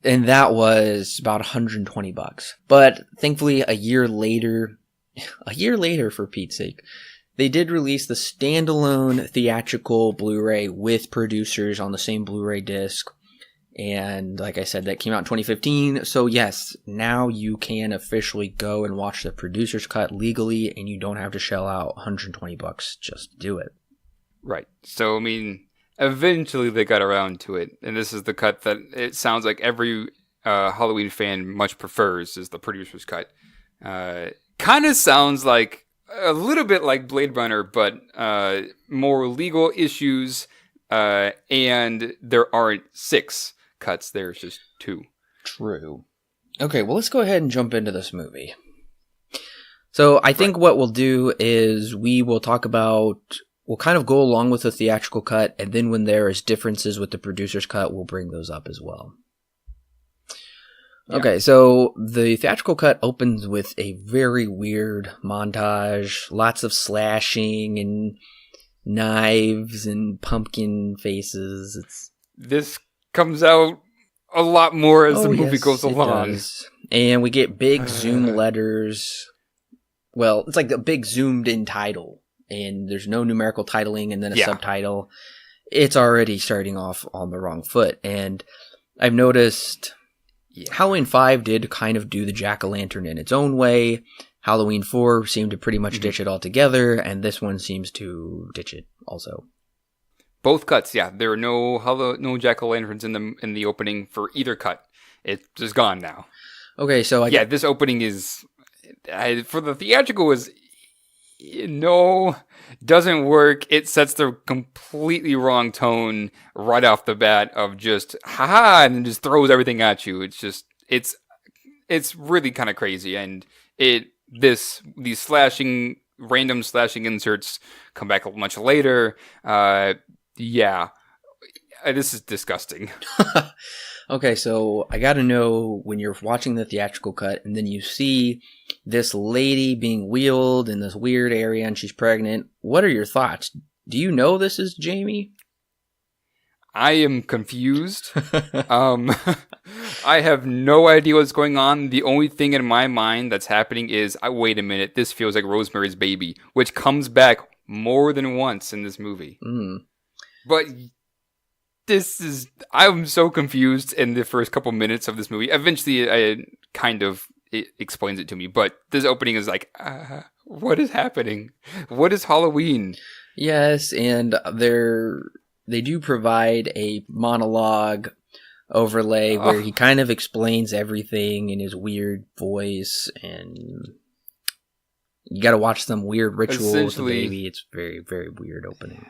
and that was about $120. But thankfully, a year later for Pete's sake, they did release the standalone theatrical Blu-ray with producers on the same Blu-ray disc. And like I said, that came out in 2015. So yes, now you can officially go and watch the producer's cut legally, and you don't have to shell out $120 just to do it. Right. So, I mean, eventually they got around to it. And this is the cut that it sounds like every Halloween fan much prefers, is the producer's cut. Kind of sounds like a little bit like Blade Runner, but more legal issues, and there aren't 6 cuts, there's just 2. True. Okay, well, let's go ahead and jump into this movie. So I think what we'll do is we'll kind of go along with the theatrical cut, and then when there is differences with the producer's cut, we'll bring those up as well. Yeah. Okay, so the theatrical cut opens with a very weird montage, lots of slashing and knives and pumpkin faces. This comes out a lot more as the movie goes along. Does. And we get big zoom letters. Well, it's like a big zoomed in title, and there's no numerical titling and then a subtitle. It's already starting off on the wrong foot. And I've noticed Halloween 5 did kind of do the jack-o'-lantern in its own way. Halloween 4 seemed to pretty much ditch it altogether, and this one seems to ditch it also. Both cuts, yeah. There are no jack-o'-lanterns in the opening for either cut. It's just gone now. Okay, so this opening is for the theatrical doesn't work. It sets the completely wrong tone right off the bat of just haha, and then just throws everything at you. It's just it's really kind of crazy, and these random slashing inserts come back much later. This is disgusting. Okay, so I gotta know, when you're watching the theatrical cut and then you see this lady being wheeled in this weird area and she's pregnant, what are your thoughts? Do you know this is Jamie? I am confused. I have no idea what's going on. The only thing in my mind that's happening is, wait a minute, this feels like Rosemary's Baby, which comes back more than once in this movie. But I'm so confused in the first couple minutes of this movie. Eventually, it explains it to me, but this opening is like, what is happening? What is Halloween? Yes, and they do provide a monologue overlay where he kind of explains everything in his weird voice, and you got to watch some weird ritual with the baby. It's very, very weird opening.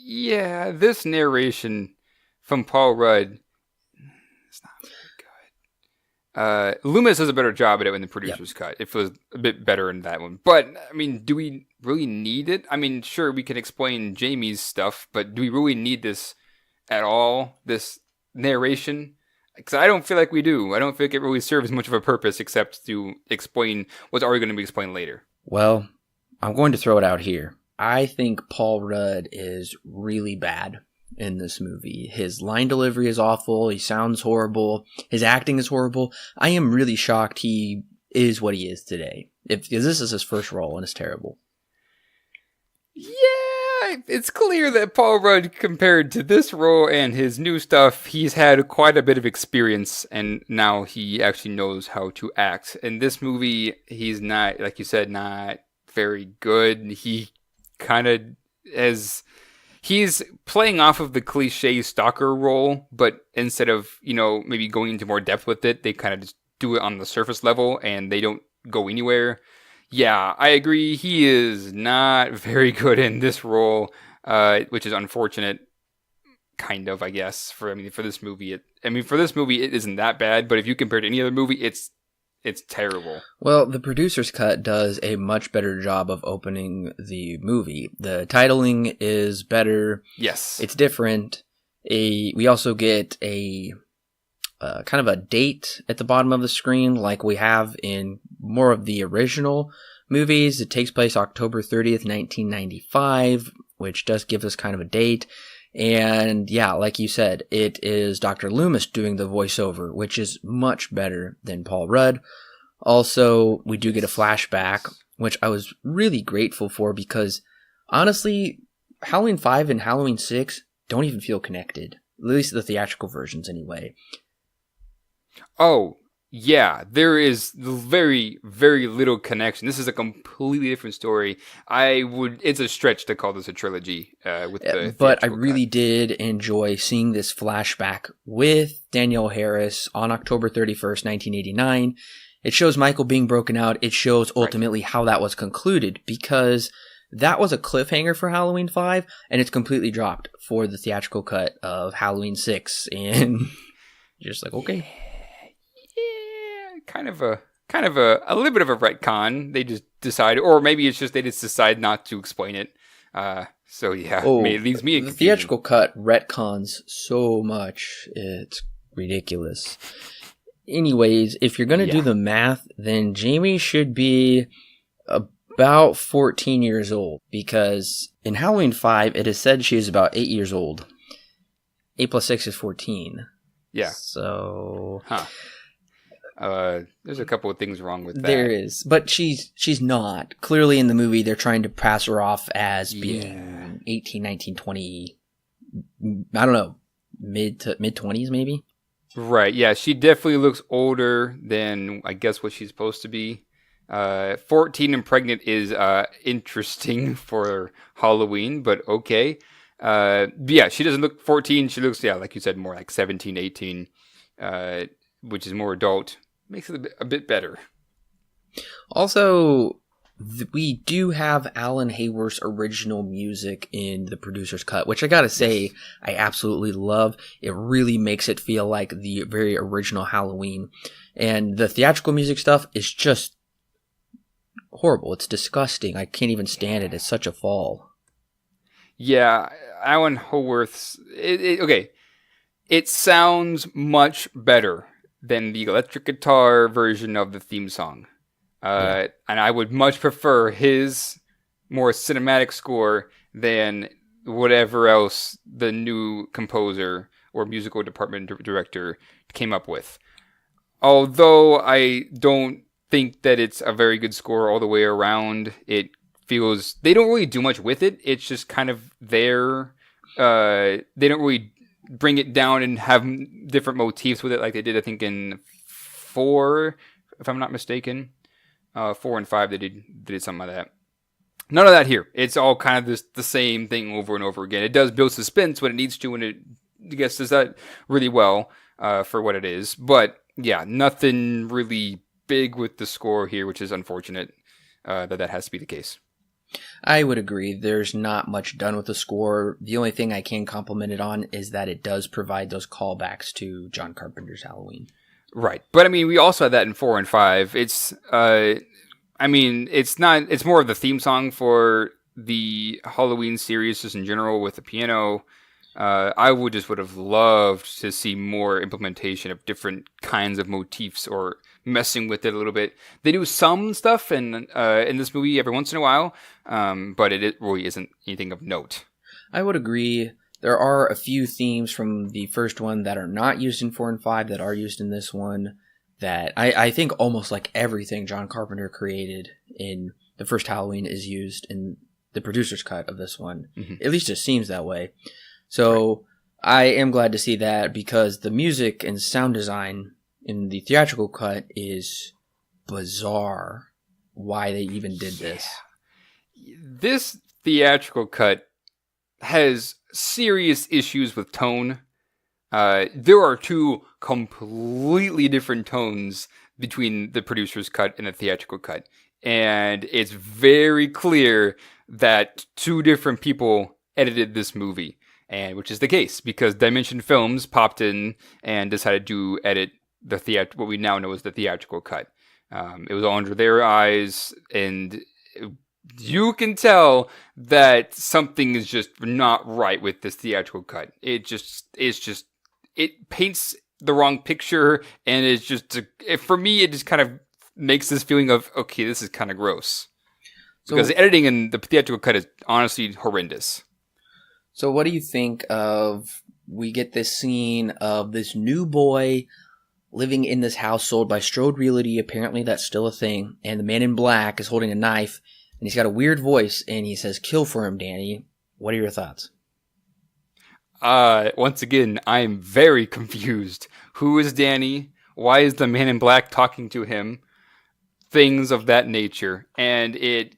Yeah, this narration from Paul Rudd, it's not very good. Loomis does a better job at it in the producer's cut. It feels a bit better in that one. But, I mean, do we really need it? I mean, sure, we can explain Jamie's stuff, but do we really need this at all, this narration? Because I don't feel like we do. I don't feel like it really serves much of a purpose except to explain what's already going to be explained later. Well, I'm going to throw it out here. I think Paul Rudd is really bad in this movie. His line delivery is awful. He sounds horrible. His acting is horrible. I am really shocked he is what he is today. If this is his first role, and it's terrible. Yeah, it's clear that Paul Rudd, compared to this role and his new stuff, he's had quite a bit of experience, and now he actually knows how to act. In this movie, he's not, like you said, not very good. He kind of he's playing off of the cliche stalker role, but instead of, maybe going into more depth with it, they kind of just do it on the surface level, and they don't go anywhere. Yeah, I agree. He is not very good in this role, which is unfortunate, kind of, I guess. For this movie, it isn't that bad. But if you compare it to any other movie, it's terrible. Well, the producer's cut does a much better job of opening the movie. The titling is better. Yes, it's different. We also get a kind of a date at the bottom of the screen, like we have in more of the original movies. It takes place October 30th, 1995, which does give us kind of a date. And yeah, like you said, it is Dr. Loomis doing the voiceover, which is much better than Paul Rudd. Also, we do get a flashback, which I was really grateful for, because honestly, Halloween 5 and Halloween 6 don't even feel connected. At least the theatrical versions anyway. Oh, yeah, there is very, very little connection. This is a completely different story. It's a stretch to call this a trilogy with the but I really did enjoy seeing this flashback with Danielle Harris on October 31st, 1989. It shows Michael being broken out. It shows ultimately how that was concluded, because that was a cliffhanger for Halloween 5, and it's completely dropped for the theatrical cut of Halloween 6. And you're just like, okay. Kind of a little bit of a retcon. They just decide, or maybe it's just they just decide not to explain it. So yeah, it leaves me. The theatrical cut retcons so much, it's ridiculous. Anyways, if you're gonna do the math, then Jamie should be about 14 years old, because in Halloween 5 it is said she is about 8 years old. 8 plus 6 is 14. Yeah. So. Huh. There's a couple of things wrong with that. There is, but she's not. Clearly in the movie, they're trying to pass her off as being 18, 19, 20, I don't know, mid 20s maybe? Right, yeah, she definitely looks older than, I guess, what she's supposed to be. 14 and pregnant is interesting for Halloween, but okay. Yeah, she doesn't look 14. She looks, like you said, more like 17, 18, which is more adult. Makes it a bit better. Also, we do have Alan Hayworth's original music in the producer's cut, which I gotta say, I absolutely love. It really makes it feel like the very original Halloween. And the theatrical music stuff is just horrible. It's disgusting. I can't even stand it. It's such a fall. Yeah, Alan Hayworth's... okay, it sounds much better than the electric guitar version of the theme song. And I would much prefer his more cinematic score than whatever else the new composer or musical department director came up with. Although I don't think that it's a very good score all the way around, it feels... They don't really do much with it. It's just kind of there. They don't really bring it down and have different motifs with it like they did, I think, in 4, if I'm not mistaken. 4 and 5, they did something like that. None of that here. It's all kind of the same thing over and over again. It does build suspense when it needs to, and it, I guess, does that really well. for what it is. But yeah, nothing really big with the score here, which is unfortunate that has to be the case. I would agree. There's not much done with the score. The only thing I can compliment it on is that it does provide those callbacks to John Carpenter's Halloween. Right. But I mean, we also had that in 4 and 5. It's it's more of the theme song for the Halloween series just in general with the piano. I would have loved to see more implementation of different kinds of motifs or messing with it a little bit. They do some stuff in this movie every once in a while, but it really isn't anything of note. I would agree. There are a few themes from the first one that are not used in 4 and 5 that are used in this one. That I think almost like everything John Carpenter created in the first Halloween is used in the producer's cut of this one. Mm-hmm. At least it seems that way. So right. I am glad to see that because the music and sound design in the theatrical cut is bizarre. Why they even did this. This theatrical cut has serious issues with tone. There are two completely different tones between the producer's cut and the theatrical cut. And it's very clear that two different people edited this movie. And which is the case because Dimension Films popped in and decided to edit what we now know as the theatrical cut. It was all under their eyes, and you can tell that something is just not right with this theatrical cut. It paints the wrong picture, and it's just for me, it just kind of makes this feeling of okay, this is kind of gross because the editing in the theatrical cut is honestly horrendous. So what do you think of, we get this scene of this new boy living in this house sold by Strode Realty, apparently that's still a thing, and the man in black is holding a knife, and he's got a weird voice, and he says, "Kill for him, Danny." What are your thoughts? Once again, I am very confused. Who is Danny? Why is the man in black talking to him? Things of that nature. And they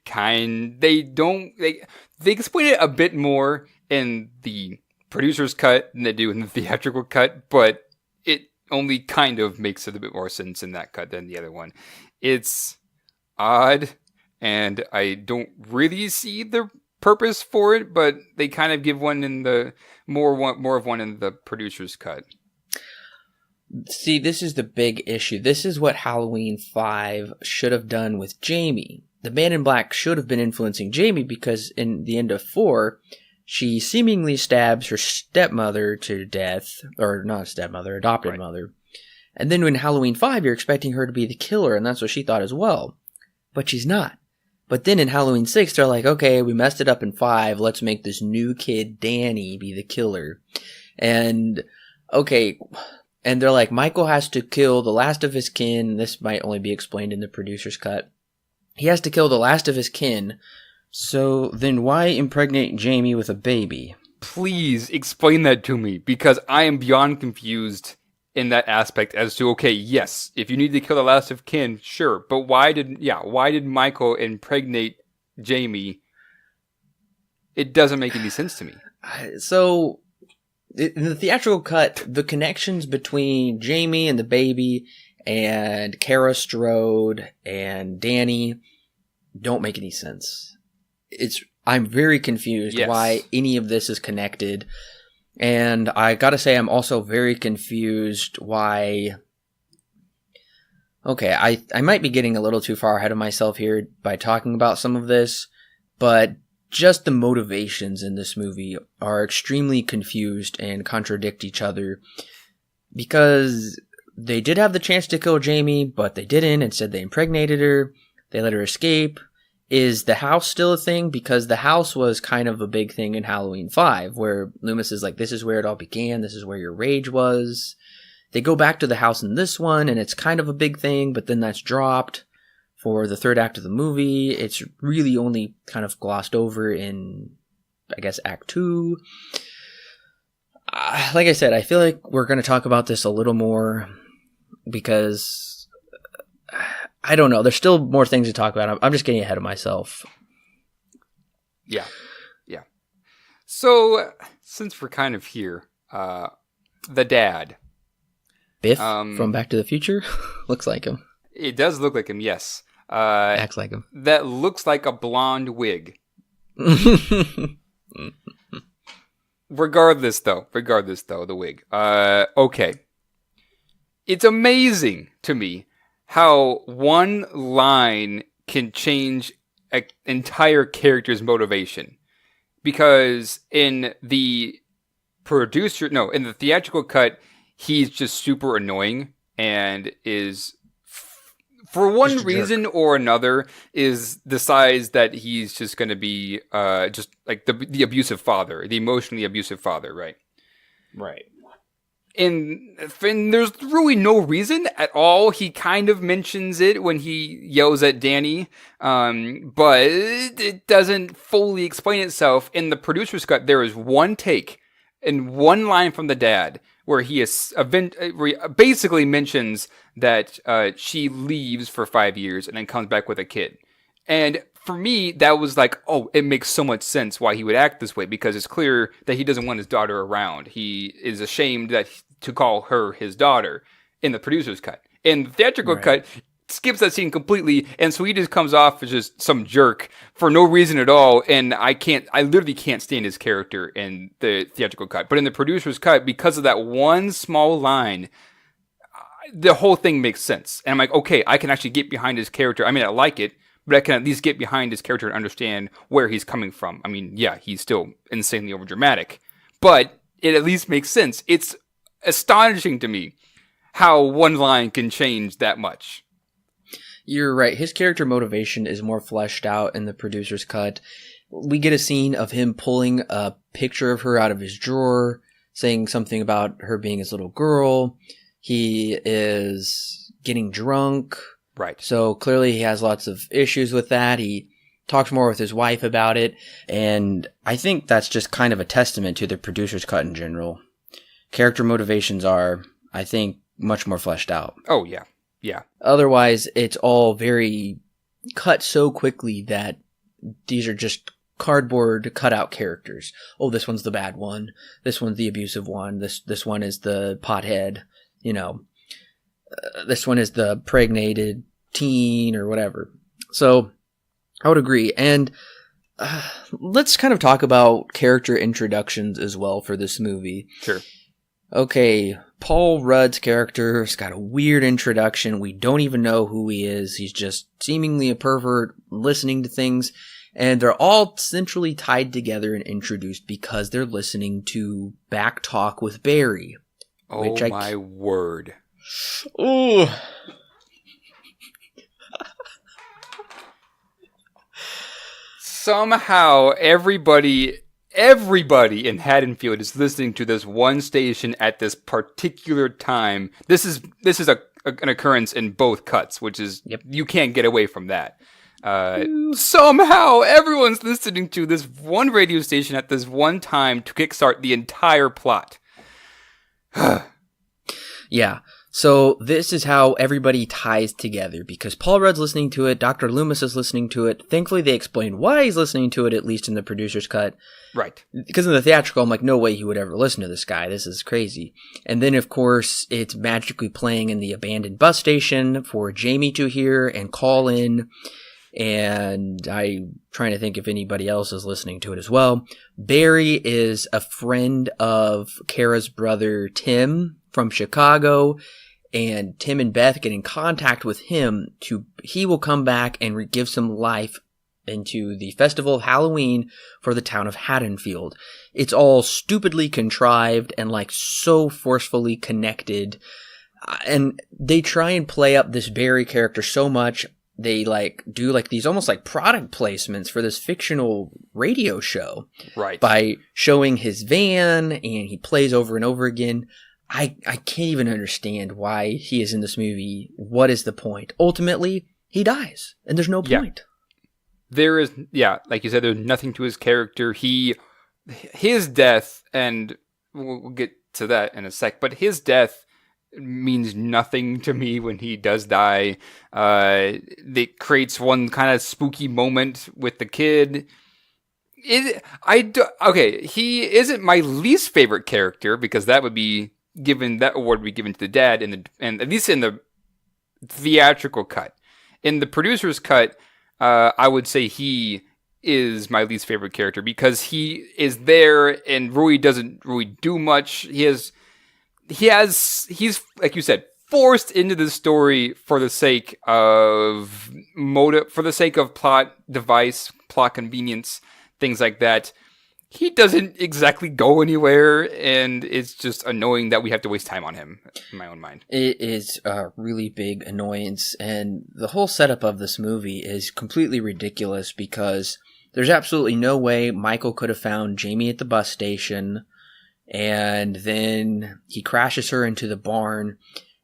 explain it a bit more in the producer's cut than they do in the theatrical cut, but it only kind of makes it a bit more sense in that cut than the other one. It's odd, and I don't really see the purpose for it, but they kind of give one in the more of one in the producer's cut. See, this is the big issue. This is what Halloween 5 should have done with Jamie. The man in black should have been influencing Jamie because in the end of 4, she seemingly stabs her stepmother to death, or not stepmother, adopted right. mother. And then in Halloween 5, you're expecting her to be the killer, and that's what she thought as well. But she's not. But then in Halloween 6, they're like, okay, we messed it up in 5, let's make this new kid, Danny, be the killer. And, okay, and they're like, Michael has to kill the last of his kin. This might only be explained in the producer's cut. He has to kill the last of his kin. So then why impregnate Jamie with a baby? Please explain that to me, because I am beyond confused in that aspect as to, okay, yes, if you need to kill the last of kin, sure, but why did Michael impregnate Jamie? It doesn't make any sense to me. So, in the theatrical cut, the connections between Jamie and the baby and Kara Strode and Danny don't make any sense. I'm very confused why any of this is connected. And I gotta say, I'm also very confused why... Okay, I might be getting a little too far ahead of myself here by talking about some of this, but just the motivations in this movie are extremely confused and contradict each other. Because they did have the chance to kill Jamie, but they didn't. Instead, they impregnated her. They let her escape. Is the house still a thing? Because the house was kind of a big thing in Halloween 5, where Loomis is like, this is where it all began, this is where your rage was. They go back to the house in this one, and it's kind of a big thing, but then that's dropped for the third act of the movie. It's really only kind of glossed over in, I guess, Act 2. Like I said, I feel like we're going to talk about this a little more, because... I don't know. There's still more things to talk about. I'm just getting ahead of myself. Yeah. So, since we're kind of here, the dad. Biff from Back to the Future? Looks like him. It does look like him, yes. Acts like him. That looks like a blonde wig. Regardless, though, the wig. Okay. It's amazing to me how one line can change an entire character's motivation. Because in the theatrical cut, he's just super annoying and is, for one reason or another, decides that he's just going to be just like the abusive father, the emotionally abusive father, right? Right. And there's really no reason at all. He kind of mentions it when he yells at Danny, but it doesn't fully explain itself. In the producer's cut, there is one take and one line from the dad where he basically mentions that she leaves for 5 years and then comes back with a kid. And for me, that was like, oh, it makes so much sense why he would act this way, because it's clear that he doesn't want his daughter around. He is ashamed to call her his daughter in the producer's cut. In the theatrical cut, skips that scene completely, and so he just comes off as just some jerk for no reason at all, and I literally can't stand his character in the theatrical cut. But in the producer's cut, because of that one small line, the whole thing makes sense. And I'm like, okay, I can actually get behind his character. I mean, I like it, but I can at least get behind his character and understand where he's coming from. I mean, yeah, he's still insanely overdramatic, but it at least makes sense. It's astonishing to me how one line can change that much. You're right. His character motivation is more fleshed out in the producer's cut. We get a scene of him pulling a picture of her out of his drawer, saying something about her being his little girl. He is getting drunk. Right. So clearly he has lots of issues with that. He talks more with his wife about it. And I think that's just kind of a testament to the producer's cut in general. Character motivations are, I think, much more fleshed out. Oh, yeah. Yeah. Otherwise, it's all very cut so quickly that these are just cardboard cutout characters. Oh, this one's the bad one. This one's the abusive one. This one is the pothead. You know, this one is the pregnated teen or whatever. So I would agree. And let's kind of talk about character introductions as well for this movie. Sure. Okay, Paul Rudd's character's got a weird introduction. We don't even know who he is. He's just seemingly a pervert, listening to things. And they're all centrally tied together and introduced because they're listening to Back Talk with Barry. Oh, my word. Ooh. Somehow, everybody in Haddonfield is listening to this one station at this particular time. This is an occurrence in both cuts, which is, You can't get away from that. Somehow, everyone's listening to this one radio station at this one time to kickstart the entire plot. Yeah. So this is how everybody ties together, because Paul Rudd's listening to it, Dr. Loomis is listening to it. Thankfully, they explain why he's listening to it, at least in the producer's cut. Right. Because in the theatrical, I'm like, no way he would ever listen to this guy. This is crazy. And then, of course, it's magically playing in the abandoned bus station for Jamie to hear and call in. And I'm trying to think if anybody else is listening to it as well. Barry is a friend of Kara's brother, Tim, from Chicago. And Tim and Beth get in contact with him he will come back and give some life into the festival of Halloween for the town of Haddonfield. It's all stupidly contrived and like so forcefully connected. And they try and play up this Barry character so much. They do these almost like product placements for this fictional radio show. Right. By showing his van, and he plays over and over again. I can't even understand why he is in this movie. What is the point? Ultimately, he dies, and there's no point. There is, like you said, there's nothing to his character. His death, and we'll get to that in a sec, but his death means nothing to me when he does die. It creates one kind of spooky moment with the kid. He isn't my least favorite character, because that would be given that award would be given to the dad, and at least in the theatrical cut. In the producer's cut, I would say he is my least favorite character because he is there and Rui doesn't really do much. He's like you said, forced into the story for the sake of motive, for the sake of plot device, plot convenience, things like that. He doesn't exactly go anywhere, and it's just annoying that we have to waste time on him, in my own mind. It is a really big annoyance, and the whole setup of this movie is completely ridiculous because there's absolutely no way Michael could have found Jamie at the bus station, and then he crashes her into the barn,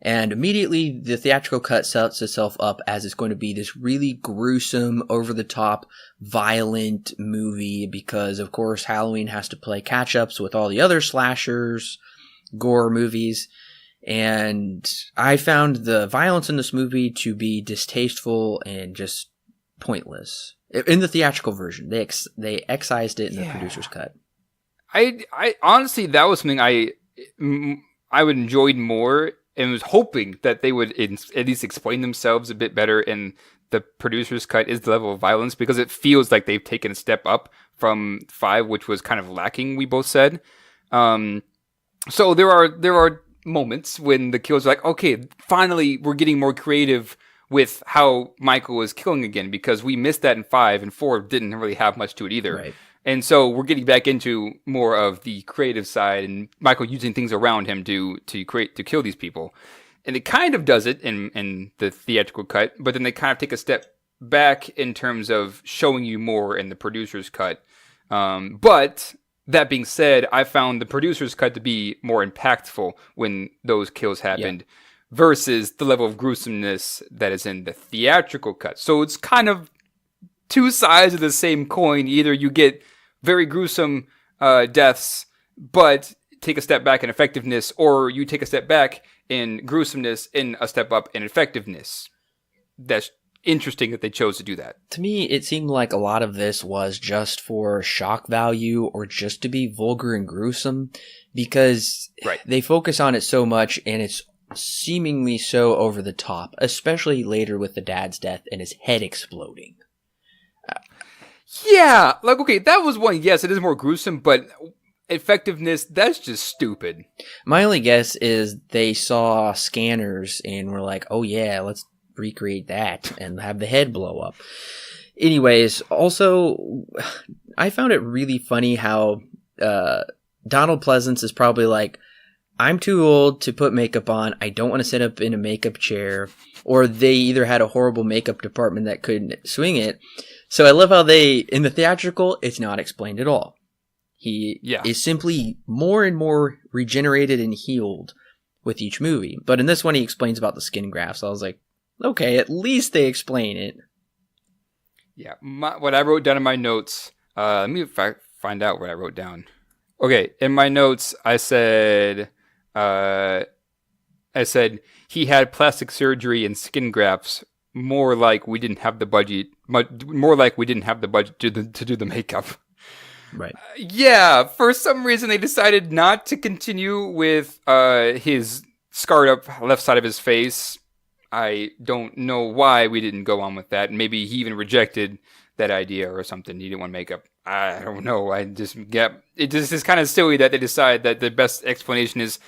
and immediately the theatrical cut sets itself up as it's going to be this really gruesome, over-the-top, violent movie because, of course, Halloween has to play catch-ups with all the other slashers, gore movies, and I found the violence in this movie to be distasteful and just pointless. In the theatrical version, they excised it in the producer's cut. I honestly, that was something I would enjoyed more, and was hoping that they would at least explain themselves a bit better in the producer's cut, is the level of violence, because it feels like they've taken a step up from 5, which was kind of lacking, we both said. So there are moments when the kills are like, okay, finally we're getting more creative with how Michael is killing again, because we missed that in 5, and 4 didn't really have much to it either. Right. And so we're getting back into more of the creative side, and Michael using things around him to kill these people. And it kind of does it in the theatrical cut, but then they kind of take a step back in terms of showing you more in the producer's cut. But that being said, I found the producer's cut to be more impactful when those kills happened versus the level of gruesomeness that is in the theatrical cut. So it's kind of two sides of the same coin. Either you get very gruesome deaths, but take a step back in effectiveness, or you take a step back in gruesomeness and a step up in effectiveness. That's interesting that they chose to do that. To me, it seemed like a lot of this was just for shock value or just to be vulgar and gruesome, because they focus on it so much and it's seemingly so over the top, especially later with the dad's death and his head exploding. Yeah, like, okay, that was one. Yes, it is more gruesome, but effectiveness, that's just stupid. My only guess is they saw scanners and were like, oh yeah, let's recreate that and have the head blow up. Anyways, also, I found it really funny how Donald Pleasance is probably like, I'm too old to put makeup on. I don't want to sit up in a makeup chair. Or they either had a horrible makeup department that couldn't swing it. So I love how in the theatrical, it's not explained at all. He is simply more and more regenerated and healed with each movie. But in this one, he explains about the skin grafts. So I was like, okay, at least they explain it. Yeah, what I wrote down in my notes, let me find out what I wrote down. Okay, in my notes, I said he had plastic surgery and skin grafts. More like we didn't have the budget. More like we didn't have the budget to do the makeup. Right. Yeah. For some reason, they decided not to continue with his scarred up left side of his face. I don't know why we didn't go on with that. Maybe he even rejected that idea or something. He didn't want makeup. I don't know. It just is kind of silly that they decide that the best explanation is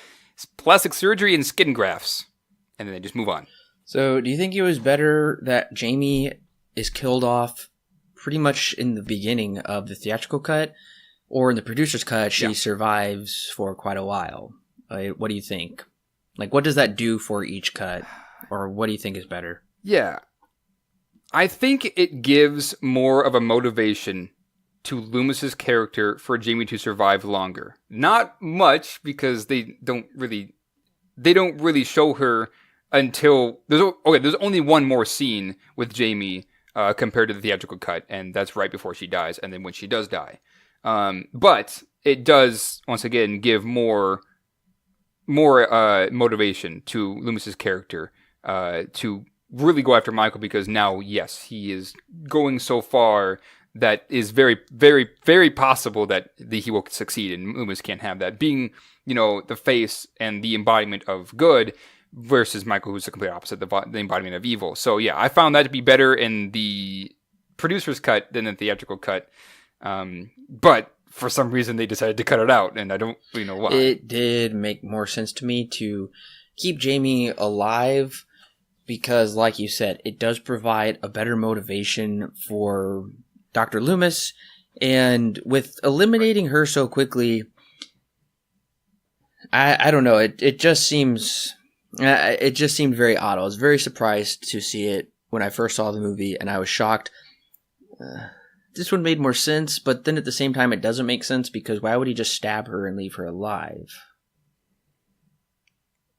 plastic surgery and skin grafts, and then they just move on. So, do you think it was better that Jamie is killed off pretty much in the beginning of the theatrical cut, or in the producer's cut, she survives for quite a while? What do you think? Like, what does that do for each cut, or what do you think is better? Yeah. I think it gives more of a motivation to Loomis's character for Jamie to survive longer. Not much, because they don't really show her until there's only one more scene with Jamie compared to the theatrical cut, and that's right before she dies, and then when she does die. But it does once again give more motivation to Loomis's character to really go after Michael, because now, yes, he is going so far that is very, very, very possible that he will succeed, and Loomis can't have that. Being, the face and the embodiment of good versus Michael, who's the complete opposite, the embodiment of evil. So yeah, I found that to be better in the producer's cut than the theatrical cut. But for some reason they decided to cut it out, and I don't really know why. It did make more sense to me to keep Jamie alive because, like you said, it does provide a better motivation for Dr. Loomis, and with eliminating her so quickly, I don't know, it just seems... it just seemed very odd. I was very surprised to see it when I first saw the movie, and I was shocked. This one made more sense, but then at the same time, it doesn't make sense because why would he just stab her and leave her alive?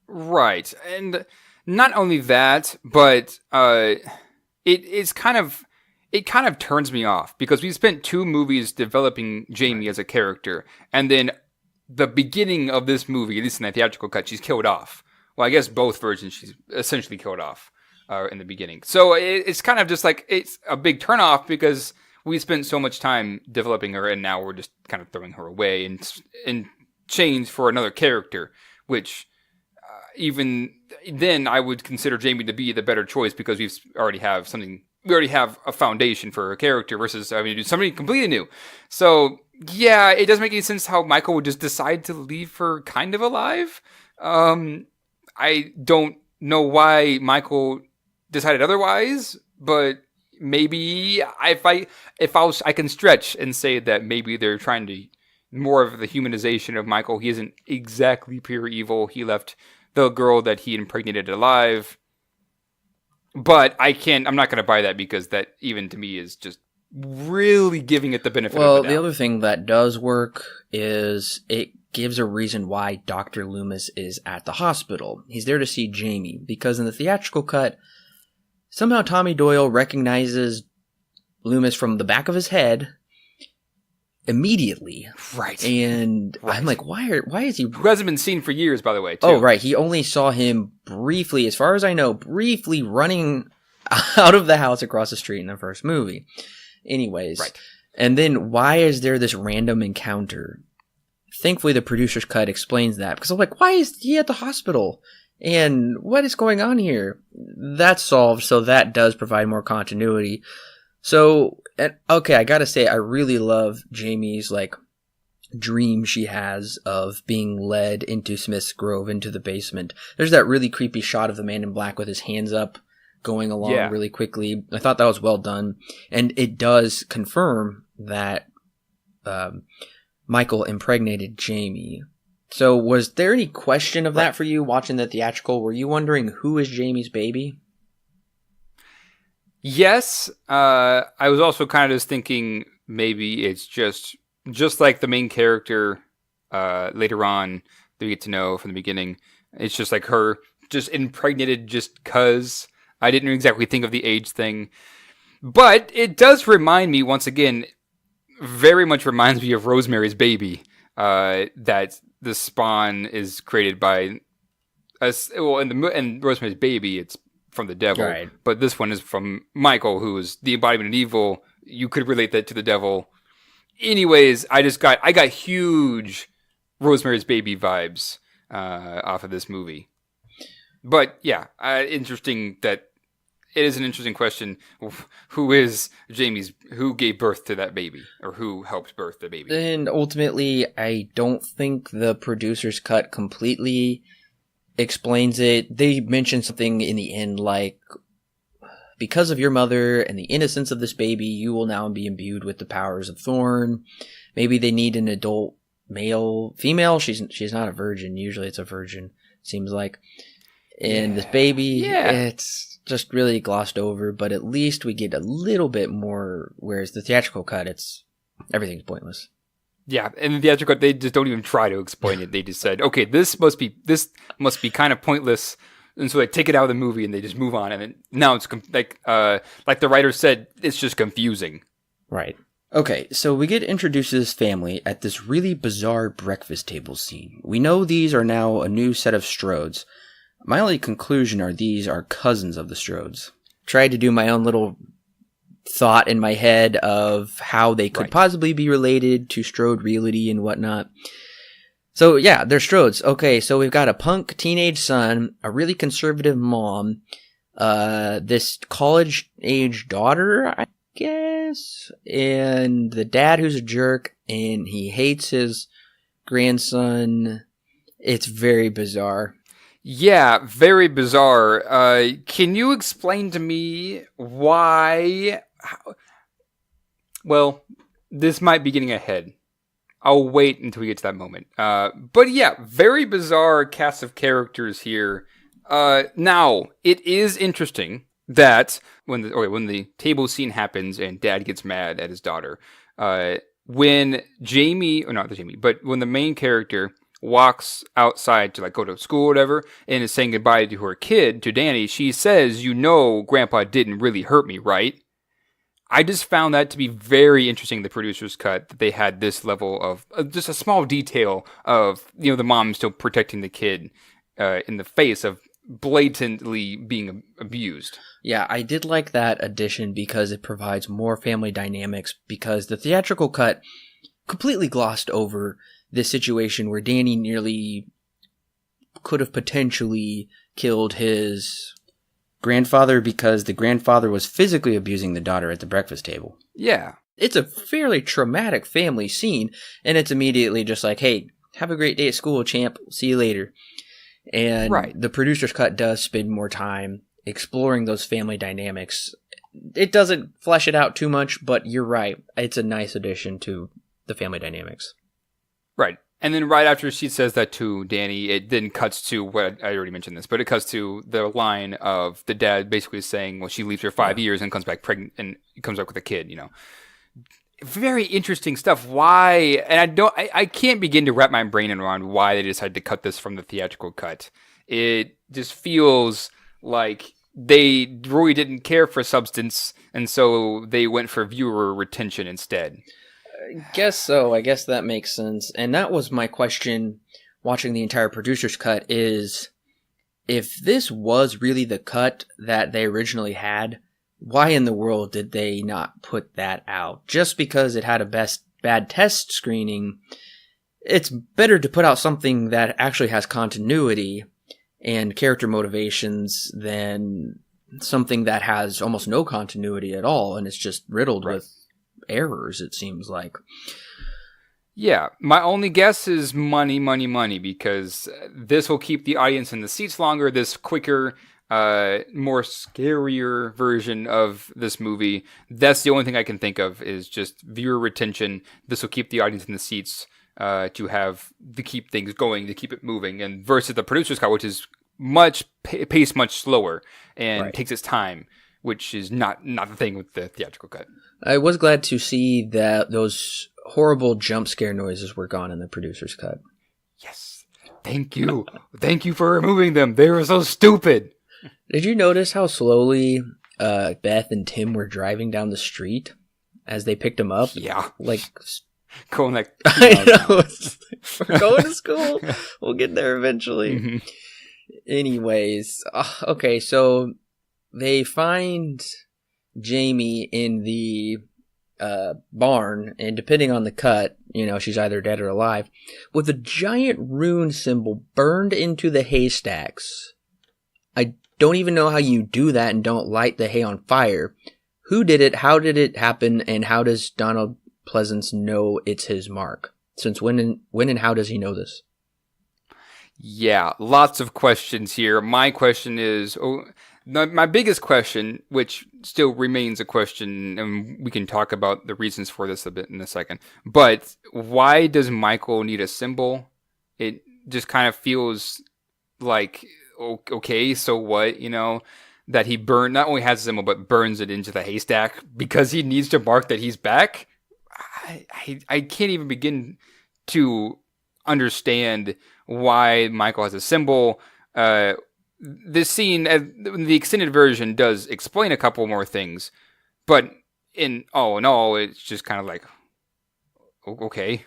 Right, and not only that, but it kind of turns me off because we spent 2 movies developing Jamie as a character, and then the beginning of this movie, at least in the theatrical cut, she's killed off. Well, I guess both versions she's essentially killed off in the beginning. So it's kind of just like, it's a big turnoff because we spent so much time developing her, and now we're just kind of throwing her away and change for another character, which even then I would consider Jamie to be the better choice because we already have a foundation for a character versus do something completely new. So yeah, it doesn't make any sense how Michael would just decide to leave her kind of alive. I don't know why Michael decided otherwise, but maybe I can stretch and say that maybe they're trying to more of the humanization of Michael. He isn't exactly pure evil. He left the girl that he impregnated alive. But I'm not going to buy that because that even to me is just really giving it the benefit of the doubt. Well, the other thing that does work is it gives a reason why Dr. Loomis is at the hospital. He's there to see Jamie, because in the theatrical cut, somehow Tommy Doyle recognizes Loomis from the back of his head immediately. Right. And right. I'm like, why is he... Who hasn't been seen for years, by the way, too. Oh, right. He only saw him briefly, as far as I know, briefly running out of the house across the street in the first movie. Anyways. Right. And then why is there this random encounter? Thankfully, the producer's cut explains that. Because I'm like, why is he at the hospital? And what is going on here? That's solved, so that does provide more continuity. So, okay, I gotta say, I really love Jamie's, dream she has of being led into Smith's Grove, into the basement. There's that really creepy shot of the man in black with his hands up, going along really quickly. I thought that was well done. And it does confirm that Michael impregnated Jamie. So was there any question of that for you watching the theatrical? Were you wondering who is Jamie's baby? Yes. I was also kind of just thinking maybe it's just like the main character later on that we get to know from the beginning. It's just like her just impregnated just because. I didn't exactly think of the age thing. But it does remind me, once again, very much reminds me of Rosemary's Baby. That the spawn is created by us. Well, in Rosemary's Baby, it's from the devil. Right. But this one is from Michael, who is the embodiment of evil. You could relate that to the devil. Anyways, I got huge Rosemary's Baby vibes off of this movie. But yeah, interesting that it is an interesting question. Who gave birth to that baby, or who helped birth the baby? And ultimately, I don't think the producer's cut completely explains it. They mention something in the end like, because of your mother and the innocence of this baby, you will now be imbued with the powers of Thorn. Maybe they need an adult female. She's not a virgin. Usually it's a virgin, seems like. And this baby, it's just really glossed over, but at least we get a little bit more, whereas the theatrical cut, everything's pointless. Yeah, and the theatrical cut, they just don't even try to explain it. They just said, okay, this must be kind of pointless, and so they take it out of the movie and they just move on, and now it's like the writer said, it's just confusing. Right. Okay, so we get introduced to this family at this really bizarre breakfast table scene. We know these are now a new set of Strodes. My only conclusion are these are cousins of the Strodes. Tried to do my own little thought in my head of how they could possibly be related to Strode Realty and whatnot. So yeah, they're Strodes. Okay, so we've got a punk teenage son, a really conservative mom, this college-age daughter, I guess, and the dad who's a jerk, and he hates his grandson. It's very bizarre. Yeah, very bizarre. Can you explain to me why? Well, this might be getting ahead. I'll wait until we get to that moment. But yeah, very bizarre cast of characters here. Now, it is interesting that when the table scene happens and Dad gets mad at his daughter, when when the main character walks outside to go to school or whatever and is saying goodbye to her kid, to Danny, she says, Grandpa didn't really hurt me, right? I just found that to be very interesting, the producer's cut, that they had this level of just a small detail of, the mom still protecting the kid in the face of blatantly being abused. Yeah, I did like that addition because it provides more family dynamics, because the theatrical cut completely glossed over this situation where Danny nearly could have potentially killed his grandfather because the grandfather was physically abusing the daughter at the breakfast table. Yeah. It's a fairly traumatic family scene, and it's immediately just like, hey, have a great day at school, champ. See you later. And the producer's cut does spend more time exploring those family dynamics. It doesn't flesh it out too much, but you're right. It's a nice addition to the family dynamics. Right. And then right after she says that to Danny, it then cuts to what I already mentioned this, but it cuts to the line of the dad basically saying, well, she leaves for 5 years and comes back pregnant and comes back with a kid, Very interesting stuff. Why? And I can't begin to wrap my brain around why they decided to cut this from the theatrical cut. It just feels like they really didn't care for substance, and so they went for viewer retention instead. I guess so. I guess that makes sense. And that was my question watching the entire producer's cut, is if this was really the cut that they originally had, why in the world did they not put that out? Just because it had a bad test screening, it's better to put out something that actually has continuity and character motivations than something that has almost no continuity at all and it's just riddled with errors, it seems like. Yeah, my only guess is money, because this will keep the audience in the seats longer, this quicker, more scarier version of this movie. That's the only thing I can think of, is just viewer retention. This will keep the audience in the seats to keep things going, to keep it moving, and versus the producer's cut, which is paced much slower and takes its time, which is not the thing with the theatrical cut. I was glad to see that those horrible jump scare noises were gone in the producer's cut. Yes. Thank you. Thank you for removing them. They were so stupid. Did you notice how slowly Beth and Tim were driving down the street as they picked him up? Yeah. Going like... I know. We're going to school. We'll get there eventually. Mm-hmm. Anyways. Okay, so they find Jamie in the barn, and depending on the cut, she's either dead or alive, with a giant rune symbol burned into the haystacks. I don't even know how you do that and don't light the hay on fire. Who did it? How did it happen? And how does Donald Pleasance know it's his mark? Since when and how does he know this? Yeah, lots of questions here. My question is... my biggest question, which still remains a question, and we can talk about the reasons for this a bit in a second, but why does Michael need a symbol? It just kind of feels like, okay, so what, that he not only has a symbol, but burns it into the haystack because he needs to mark that he's back? I can't even begin to understand why Michael has a symbol. This scene, the extended version, does explain a couple more things, but in all, it's just kind of like, okay.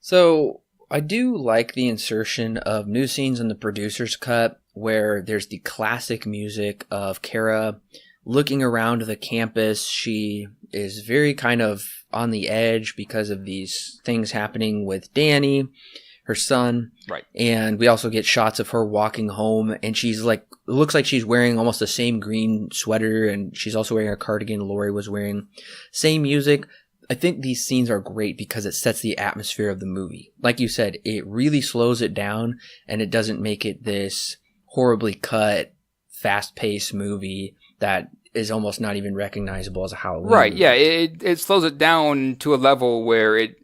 So I do like the insertion of new scenes in the producer's cut where there's the classic music of Kara looking around the campus. She is very kind of on the edge because of these things happening with Danny, her son. Right. And we also get shots of her walking home, and she's like, looks like she's wearing almost the same green sweater, and she's also wearing a cardigan Lori was wearing. Same music. I think these scenes are great because it sets the atmosphere of the movie. Like you said, it really slows it down, and it doesn't make it this horribly cut, fast-paced movie that is almost not even recognizable as a Halloween Right, movie. yeah. It slows it down to a level where it,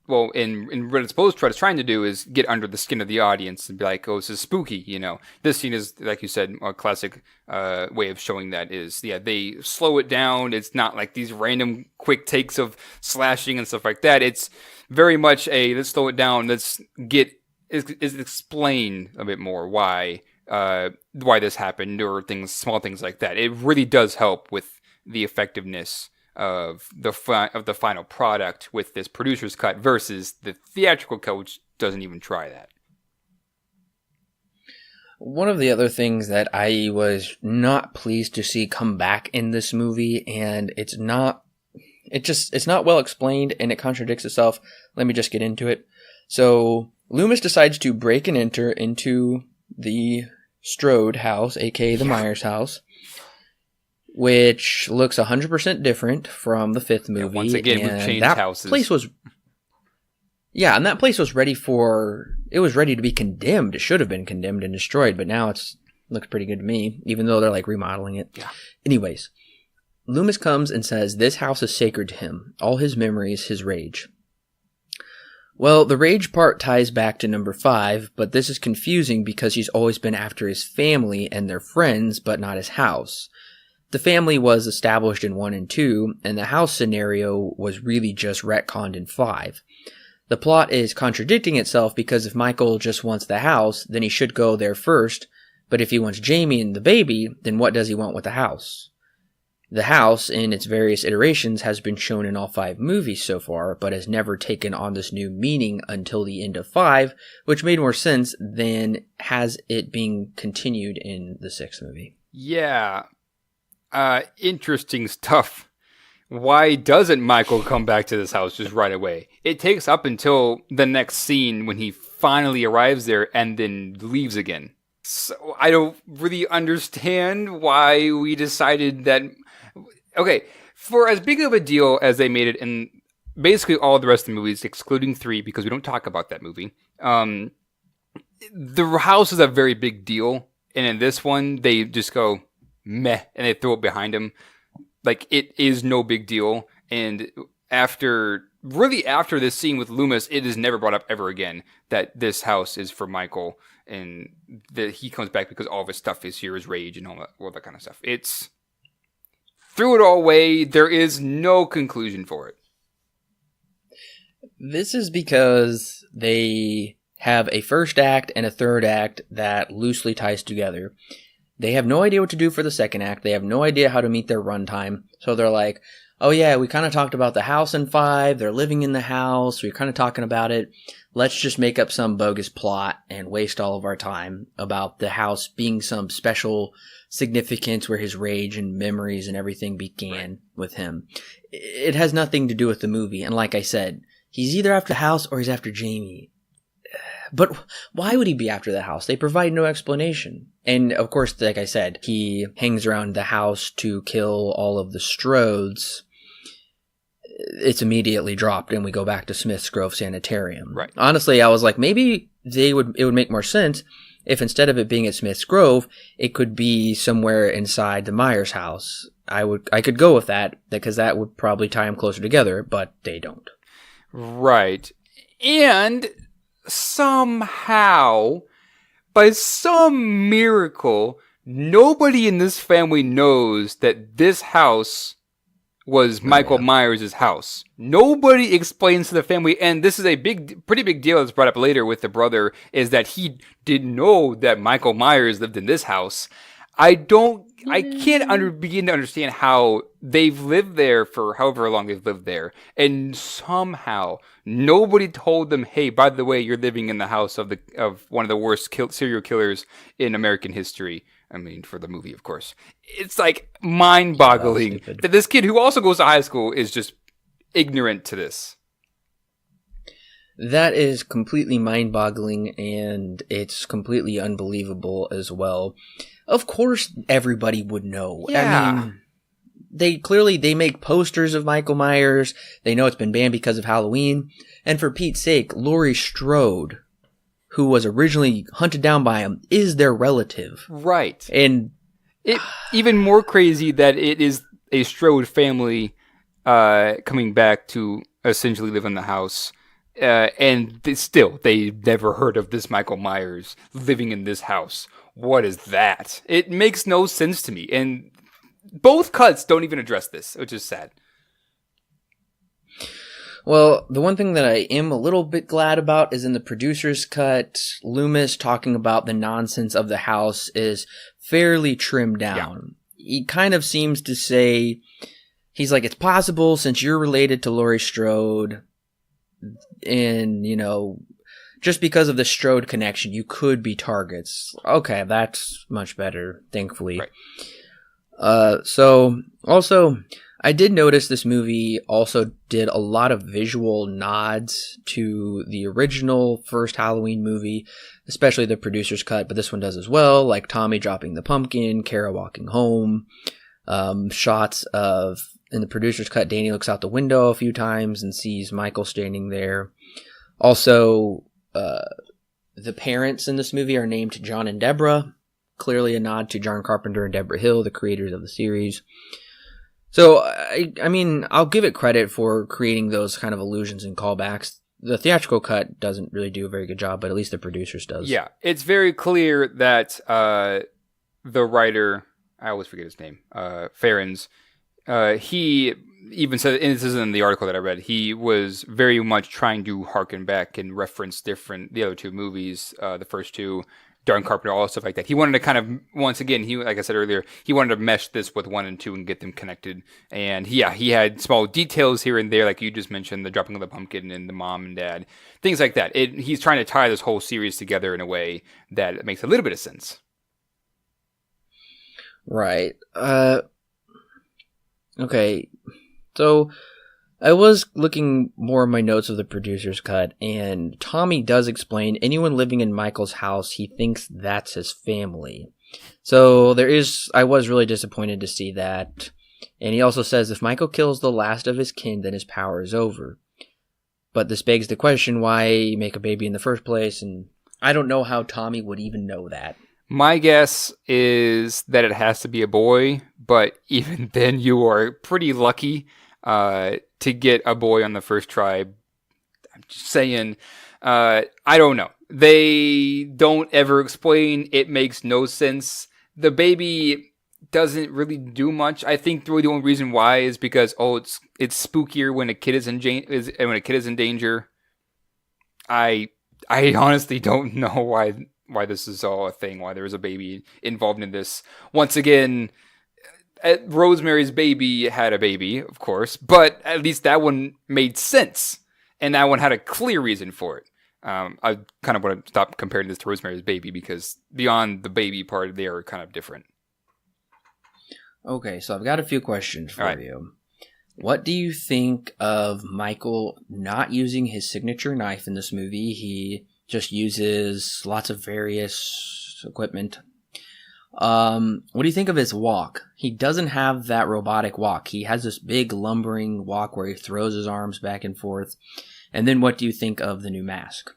well, in what it's supposed to trying to do is get under the skin of the audience and be like, oh, this is spooky, you know. This scene is, like you said, a classic way of showing that is, yeah, they slow it down. It's not like these random quick takes of slashing and stuff like that. It's very much let's slow it down. Let's explain a bit more why this happened or small things like that. It really does help with the effectiveness of the final product with this producer's cut versus the theatrical cut, which doesn't even try that. One of the other things that I was not pleased to see come back in this movie, and it's not well explained and it contradicts itself. Let me just get into it. So Loomis decides to break and enter into the Strode house, aka the Myers house, which looks 100% different from the fifth movie. Yeah, once again, we've changed houses. And that place was ready to be condemned. It should have been condemned and destroyed, but now looks pretty good to me, even though they're like remodeling it. Yeah. Anyways, Loomis comes and says this house is sacred to him. All his memories, his rage. Well, the rage part ties back to number 5, but this is confusing because he's always been after his family and their friends, but not his house. The family was established in 1 and 2, and the house scenario was really just retconned in 5. The plot is contradicting itself because if Michael just wants the house, then he should go there first, but if he wants Jamie and the baby, then what does he want with the house? The house, in its various iterations, has been shown in all 5 movies so far, but has never taken on this new meaning until the end of 5, which made more sense than has it being continued in the 6th movie. Yeah. Interesting stuff. Why doesn't Michael come back to this house just right away? It takes up until the next scene when he finally arrives there and then leaves again. So I don't really understand why we decided that. Okay, for as big of a deal as they made it in basically all the rest of the movies, excluding 3 because we don't talk about that movie, the house is a very big deal. And in this one, they just go meh and they throw it behind him. Like, it is no big deal. And after this scene with Loomis, it is never brought up ever again that this house is for Michael and that he comes back because all of his stuff is here, his rage and all that kind of stuff. It's threw it all away. There is no conclusion for it. This is because they have a first act and a third act that loosely ties together. They have no idea what to do for the second act. They have no idea how to meet their runtime. So they're like, oh yeah, we kind of talked about the house in 5. They're living in the house. We're kind of talking about it. Let's just make up some bogus plot and waste all of our time about the house being some special significance where his rage and memories and everything began with him. It has nothing to do with the movie. And like I said, he's either after the house or he's after Jamie. But why would he be after the house? They provide no explanation. And of course, like I said, he hangs around the house to kill all of the Strodes. It's immediately dropped and we go back to Smith's Grove Sanitarium. Right. Honestly, I was like, maybe it would make more sense if instead of it being at Smith's Grove, it could be somewhere inside the Myers house. I could go with that because that would probably tie them closer together, but they don't. Right. And somehow, by some miracle, nobody in this family knows that this house was Michael Myers' house. Nobody explains to the family, and this is a pretty big deal that's brought up later with the brother, is that he didn't know that Michael Myers lived in this house. I can't begin to understand how they've lived there for however long they've lived there, and somehow nobody told them, hey, by the way, you're living in the house of one of the worst serial killers in American history. I mean, for the movie, of course. It's like mind-boggling that this kid who also goes to high school is just ignorant to this. That is completely mind-boggling, and it's completely unbelievable as well. Of course, everybody would know. Yeah. I mean, they make posters of Michael Myers. They know it's been banned because of Halloween. And for Pete's sake, Laurie Strode, who was originally hunted down by him, is their relative. Right. And it even more crazy that it is a Strode family coming back to essentially live in the house. And they never heard of this Michael Myers living in this house. What is that? It makes no sense to me. And both cuts don't even address this, which is sad. Well, the one thing that I am a little bit glad about is in the producer's cut, Loomis talking about the nonsense of the house is fairly trimmed down. Yeah. He kind of seems to say, he's like, it's possible since you're related to Laurie Strode, and, you know, just because of the Strode connection, you could be targets. Okay, that's much better, thankfully. Right. So, also, I did notice this movie also did a lot of visual nods to the original first Halloween movie, especially the producer's cut, but this one does as well, like Tommy dropping the pumpkin, Kara walking home, shots of, in the producer's cut, Danny looks out the window a few times and sees Michael standing there. Also, the parents in this movie are named John and Deborah, clearly a nod to John Carpenter and Deborah Hill, the creators of the series. So, I mean, I'll give it credit for creating those kind of allusions and callbacks. The theatrical cut doesn't really do a very good job, but at least the producers does. Yeah, it's very clear that the writer, I always forget his name, Farrens, he even said, and this is in the article that I read, he was very much trying to harken back and reference the other two movies, the first two, John Carpenter, all stuff like that. He wanted to kind of, once again, like I said earlier, he wanted to mesh this with 1 and 2 and get them connected. And he had small details here and there, like you just mentioned, the dropping of the pumpkin and the mom and dad, things like that. He's trying to tie this whole series together in a way that makes a little bit of sense. Right. Okay. So I was looking more at my notes of the producer's cut, and Tommy does explain anyone living in Michael's house, he thinks that's his family. So I was really disappointed to see that. And he also says if Michael kills the last of his kin, then his power is over. But this begs the question, why make a baby in the first place? And I don't know how Tommy would even know that. My guess is that it has to be a boy, but even then you are pretty lucky to get a boy on the first try. I'm just saying, I don't know. They don't ever explain. It makes no sense. The baby doesn't really do much. I think the only reason why is because it's spookier when a kid is in danger. I honestly don't know why this is all a thing. Why there is a baby involved in this. Once again, Rosemary's Baby had a baby, of course, but at least that one made sense, and that one had a clear reason for it. I kind of want to stop comparing this to Rosemary's Baby because beyond the baby part, they are kind of different. Okay, so I've got a few questions for you. What do you think of Michael not using his signature knife in this movie? He just uses lots of various equipment. What do you think of his walk? He doesn't have that robotic walk. He has this big lumbering walk where he throws his arms back and forth. And then what do you think of the new mask?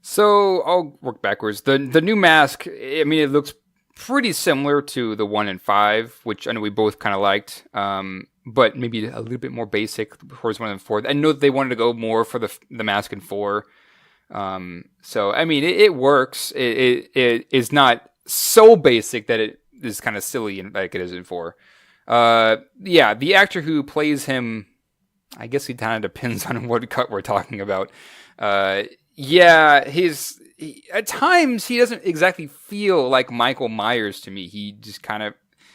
So I'll work backwards. The new mask, I mean, it looks pretty similar to the 1 and 5, which I know we both kind of liked, but maybe a little bit more basic towards 1 and 4. I know that they wanted to go more for the mask in 4. So, I mean, it works. It is not so basic that it is kind of silly like it is in 4. Yeah, the actor who plays him, I guess it kind of depends on what cut we're talking about. Yeah, at times he doesn't exactly feel like Michael Myers to me. He just kind of,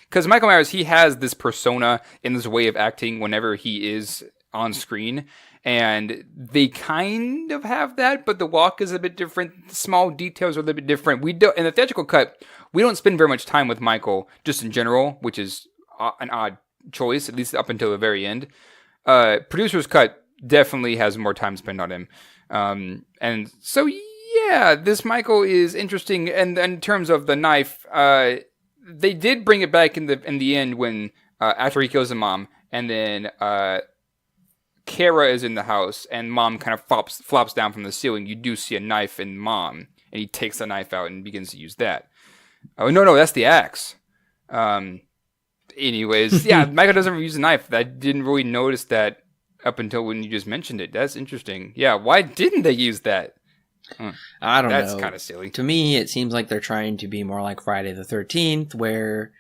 because Michael Myers, he has this persona in this way of acting whenever he is on screen. And they kind of have that, but the walk is a bit different. The small details are a little bit different. We don't, in the theatrical cut, we don't spend very much time with Michael, just in general, which is an odd choice, at least up until the very end. Producer's cut definitely has more time spent on him. And so, yeah, this Michael is interesting. And in terms of the knife, they did bring it back in the end when, after he kills the mom, and then, Kara is in the house, and Mom kind of flops down from the ceiling. You do see a knife in Mom, and he takes the knife out and begins to use that. Oh, no, that's the axe. Anyways, yeah, Michael doesn't use a knife. I didn't really notice that up until when you just mentioned it. That's interesting. Yeah, why didn't they use that? I don't know. That's kind of silly. To me, it seems like they're trying to be more like Friday the 13th, where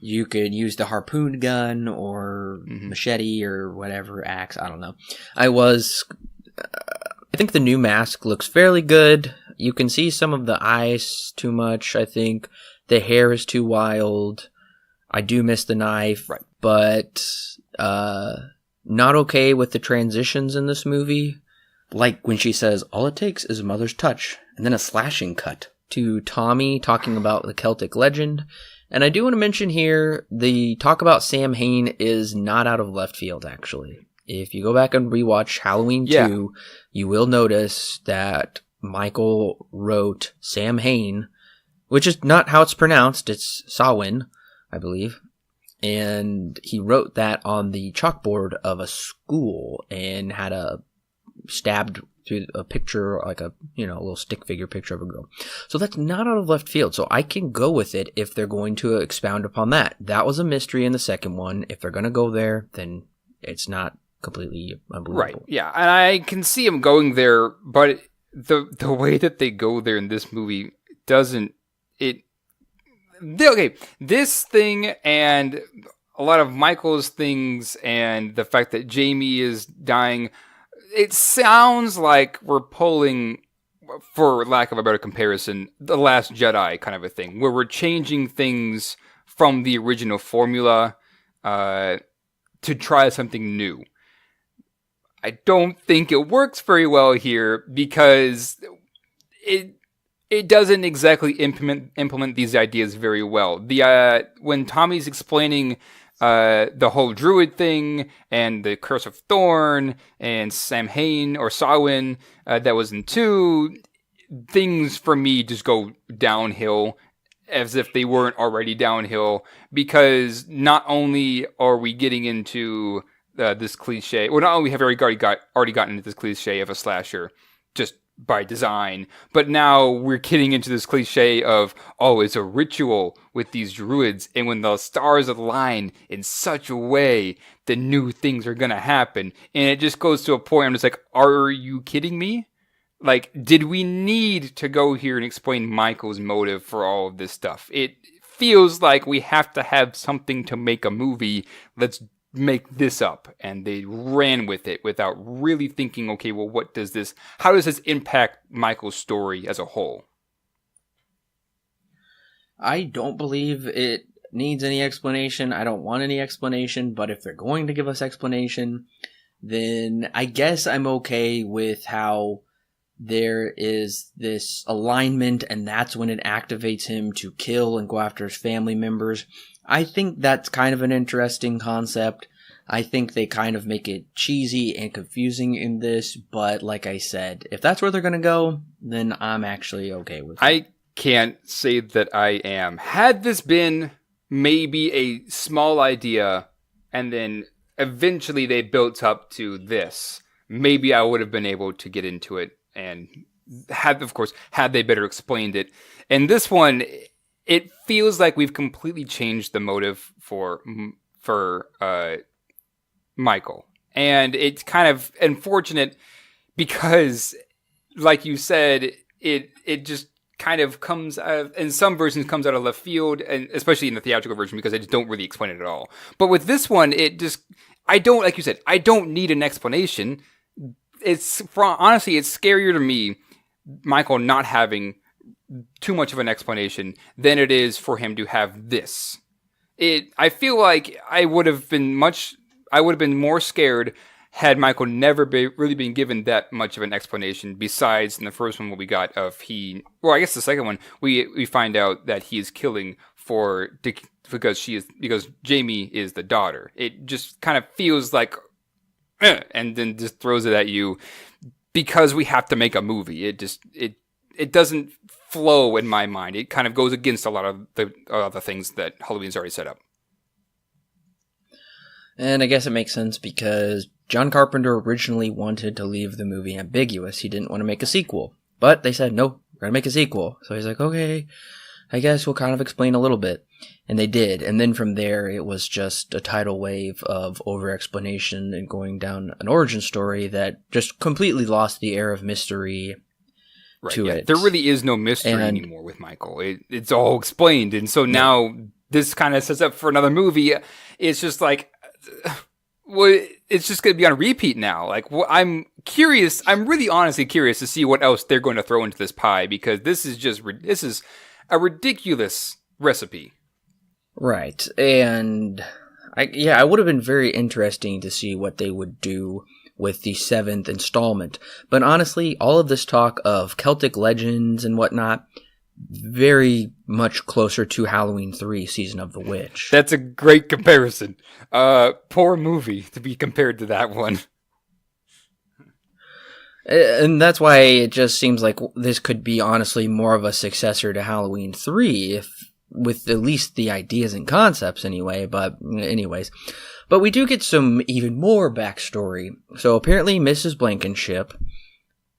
you could use the harpoon gun or machete or whatever, axe. I don't know. I think the new mask looks fairly good. You can see some of the eyes too much, I think. The hair is too wild. I do miss the knife. Right. But not okay with the transitions in this movie. Like when she says, all it takes is a mother's touch. And then a slashing cut to Tommy talking about the Celtic legend. And I do want to mention here, the talk about Sam Hain is not out of left field, actually. If you go back and rewatch Halloween 2, you will notice that Michael wrote Sam Hain, which is not how it's pronounced. It's Samhain, I believe. And he wrote that on the chalkboard of a school and had a stabbed through a picture, like a little stick figure picture of a girl. So that's not out of left field. So I can go with it if they're going to expound upon that. That was a mystery in the second one. If they're going to go there, then it's not completely unbelievable. Right. Yeah, and I can see him going there, but the way that they go there in this movie doesn't okay, this thing and a lot of Michael's things and the fact that Jamie is dying, it sounds like we're pulling, for lack of a better comparison, The Last Jedi kind of a thing, where we're changing things from the original formula to try something new. I don't think it works very well here because it doesn't exactly implement these ideas very well. When Tommy's explaining the whole druid thing and the Curse of Thorn and Sam Hain or Samhain that was in 2, things for me just go downhill as if they weren't already downhill, because not only are we getting into this cliche, well, not only have we already gotten into this cliche of a slasher just by design, but now we're getting into this cliche of, it's a ritual with these druids, and when the stars align in such a way, the new things are gonna happen. And it just goes to a point I'm just like, are you kidding me? Like, did we need to go here and explain Michael's motive for all of this stuff? It feels like we have to have something to make a movie. Let's make this up. And they ran with it without really thinking, okay, well, how does this impact Michael's story as a whole? I don't believe it needs any explanation. I don't want any explanation, but if they're going to give us explanation, then I guess I'm okay with how there is this alignment, and that's when it activates him to kill and go after his family members. I think that's kind of an interesting concept. I think they kind of make it cheesy and confusing in this, but like I said, if that's where they're going to go, then I'm actually okay with it. I can't say that I am. Had this been maybe a small idea, and then eventually they built up to this, maybe I would have been able to get into it, and had they better explained it. And this one, it feels like we've completely changed the motive for Michael. And it's kind of unfortunate because, like you said, it just kind of comes out of, in some versions comes out of left field, and especially in the theatrical version because they just don't really explain it at all. But with this one, like you said, I don't need an explanation. Honestly, it's scarier to me, Michael not having too much of an explanation than it is for him to have this. I feel like I would have been more scared had Michael never really been given that much of an explanation, besides in the first one what we got of I guess the second one, we find out that he is killing because Jamie is the daughter. It just kind of feels like, and then just throws it at you because we have to make a movie. It doesn't flow in my mind. It kind of goes against a lot of the things that Halloween's already set up. And I guess it makes sense because John Carpenter originally wanted to leave the movie ambiguous. He didn't want to make a sequel. But they said, no, we're going to make a sequel. So he's like, okay, I guess we'll kind of explain a little bit. And they did. And then from there, it was just a tidal wave of over-explanation and going down an origin story that just completely lost the air of mystery to it. There really is no mystery anymore with Michael. It's all explained. And so now this kind of sets up for another movie. It's just like, well, it's just going to be on repeat now. Like, I'm curious. I'm really honestly curious to see what else they're going to throw into this pie, because this is a ridiculous recipe. Right. And it would have been very interesting to see what they would do with the 7th installment. But honestly, all of this talk of Celtic legends and whatnot, very much closer to Halloween 3 Season of the Witch. That's a great comparison. Poor movie to be compared to that one. And that's why it just seems like this could be honestly more of a successor to Halloween 3, with at least the ideas and concepts anyway. But anyways. But we do get some even more backstory. So apparently Mrs. Blankenship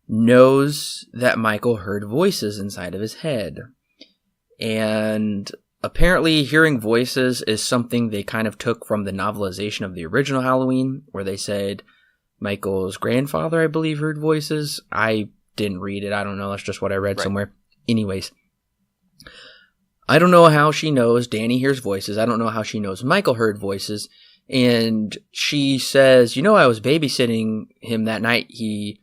knows that Michael heard voices inside of his head. And apparently hearing voices is something they kind of took from the novelization of the original Halloween, where they said Michael's grandfather, I believe, heard voices. I didn't read it. I don't know. That's just what I read somewhere. Anyways. I don't know how she knows Danny hears voices. I don't know how she knows Michael heard voices. And she says, I was babysitting him that night. He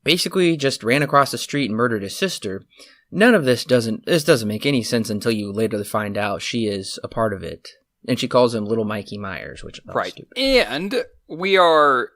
basically just ran across the street and murdered his sister. None of this doesn't make any sense until you later find out she is a part of it. And she calls him Little Mikey Myers, which is stupid. And we are,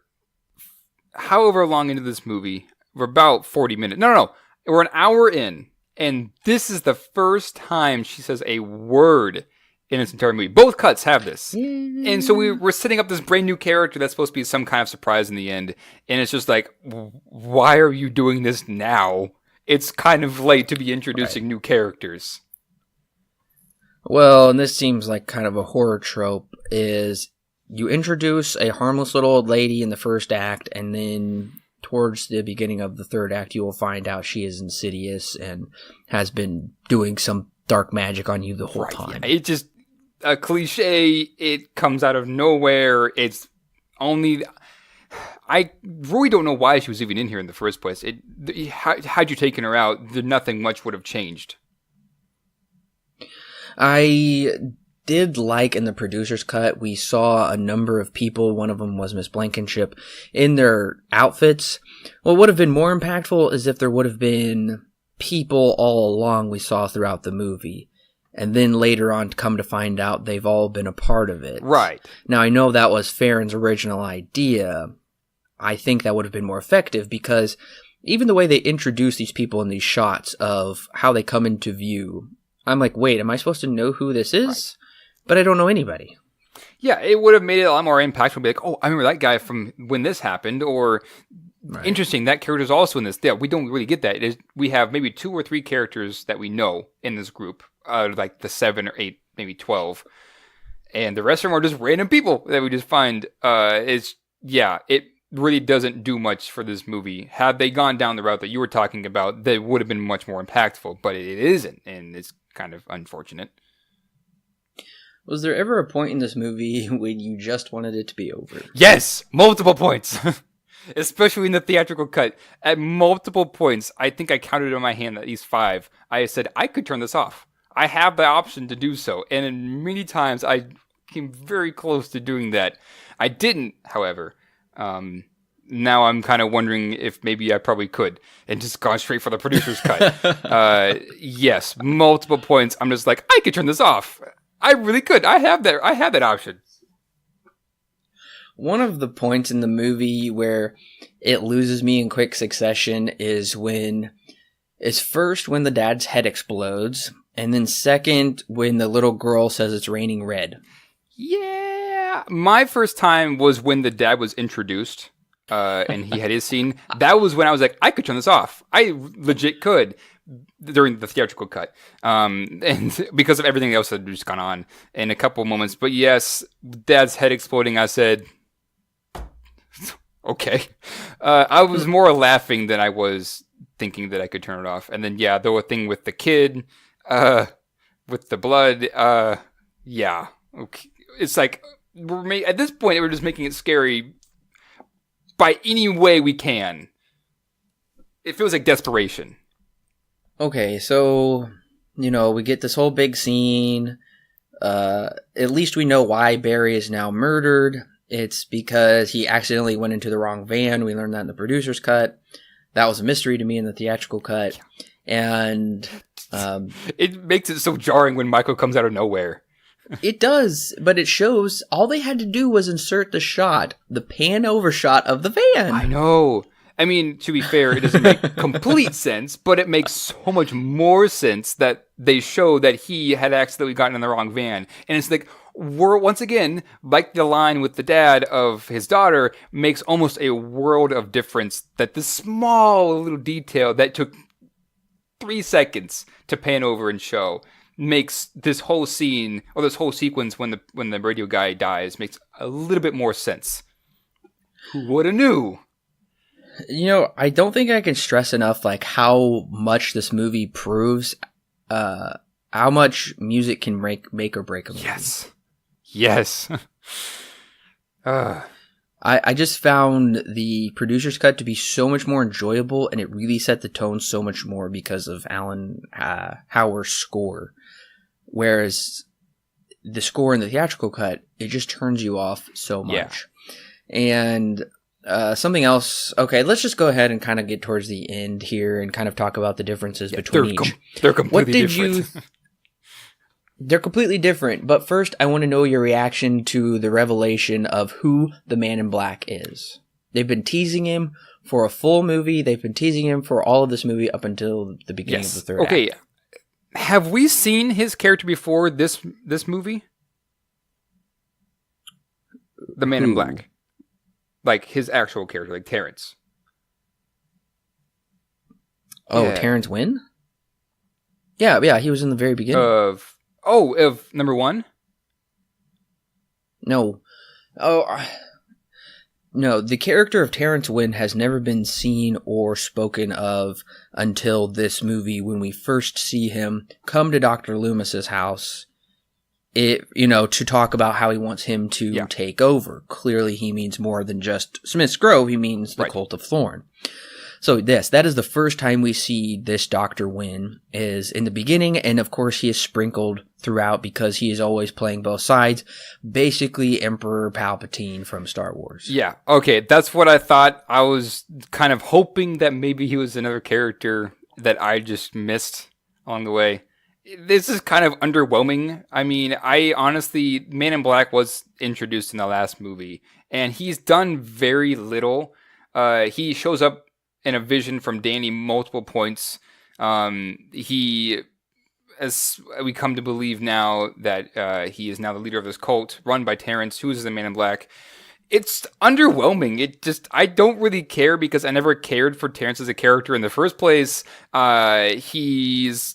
however long into this movie, we're about 40 minutes. No. We're an hour in. And this is the first time she says a word in its entire movie. Both cuts have this. And so we're setting up this brand new character that's supposed to be some kind of surprise in the end. And it's just like, why are you doing this now? It's kind of late to be introducing new characters. Well, and this seems like kind of a horror trope, is you introduce a harmless little old lady in the first act, and then towards the beginning of the third act, you will find out she is insidious and has been doing some dark magic on you the whole time. Yeah. It's just a cliche. It comes out of nowhere. It's only... I really don't know why she was even in here in the first place. Had you taken her out, nothing much would have changed. I did like in the producer's cut, we saw a number of people, one of them was Miss Blankenship, in their outfits. What would have been more impactful is if there would have been people all along we saw throughout the movie. And then later on come to find out they've all been a part of it. Right. Now I know that was Farron's original idea. I think that would have been more effective because even the way they introduce these people in these shots of how they come into view, I'm like, wait, am I supposed to know who this is? Right. But I don't know anybody. Yeah, it would have made it a lot more impactful. Be like, oh, I remember that guy from when this happened, or interesting, that character's also in this. Yeah, we don't really get that. We have maybe 2 or 3 characters that we know in this group, like the 7 or 8, maybe 12, and the rest of them are just random people that we just find. It really doesn't do much for this movie. Had they gone down the route that you were talking about, they would have been much more impactful, but it isn't, and it's kind of unfortunate. Was there ever a point in this movie when you just wanted it to be over? Yes! Multiple points! Especially in the theatrical cut. At multiple points, I think I counted on my hand at least 5. I said, I could turn this off. I have the option to do so. And many times I came very close to doing that. I didn't, however. Now I'm kind of wondering if maybe I probably could and just gone straight for the producer's cut. Yes, multiple points. I'm just like, I could turn this off. I really could. I have that option. One of the points in the movie where it loses me in quick succession is when the dad's head explodes, and then second when the little girl says it's raining red. Yeah. My first time was when the dad was introduced, and he had his scene. That was when I was like, I could turn this off. I legit could during the theatrical cut. And because of everything else that had just gone on in a couple moments. But yes, dad's head exploding, I said, okay. I was more laughing than I was thinking that I could turn it off. And then, yeah, the whole thing with the kid, with the blood, yeah. Okay. It's like, at this point, we're just making it scary by any way we can. It feels like desperation. Okay, so, we get this whole big scene. At least we know why Barry is now murdered. It's because he accidentally went into the wrong van. We learned that in the producer's cut. That was a mystery to me in the theatrical cut. And it makes it so jarring when Michael comes out of nowhere. It does, but it shows all they had to do was insert the pan over shot of the van. I know. I mean, to be fair, it doesn't make complete sense, but it makes so much more sense that they show that he had accidentally gotten in the wrong van. And it's like, once again, like the line with the dad of his daughter, makes almost a world of difference that this small little detail that took 3 seconds to pan over and show makes this whole scene, or this whole sequence when the radio guy dies, makes a little bit more sense. Who would have knew? I don't think I can stress enough how much this movie proves how much music can make or break a movie. Yes. I just found the producer's cut to be so much more enjoyable, and it really set the tone so much more because of Alan Hower's score. Whereas the score in the theatrical cut, it just turns you off so much. Yeah. And something else. Okay, let's just go ahead and kind of get towards the end here and kind of talk about the differences between each. They're completely different. They're completely different. But first, I want to know your reaction to the revelation of who the Man in Black is. They've been teasing him for a full movie. They've been teasing him for all of this movie up until the beginning of the third act. Okay, have we seen his character before this movie? The Man in Black. Like his actual character, like Terrence. Oh, yeah. Terrence Wynn? Yeah, he was in the very beginning. Of number 1? No. No, the character of Terrence Wynn has never been seen or spoken of until this movie when we first see him come to Dr. Loomis's house. To talk about how he wants him to take over. Clearly, he means more than just Smith's Grove. He means the Cult of Thorn. So that is the first time we see this Dr. Wynn is in the beginning. And of course, he is sprinkled throughout because he is always playing both sides. Basically, Emperor Palpatine from Star Wars. Yeah. Okay. That's what I thought. I was kind of hoping that maybe he was another character that I just missed along the way. This is kind of underwhelming. I mean, I honestly, Man in Black was introduced in the last movie, and he's done very little. He shows up in a vision from Danny multiple points. He, as we come to believe now, that he is now the leader of this cult run by Terrence, who is the Man in Black. It's underwhelming. I don't really care because I never cared for Terrence as a character in the first place. He's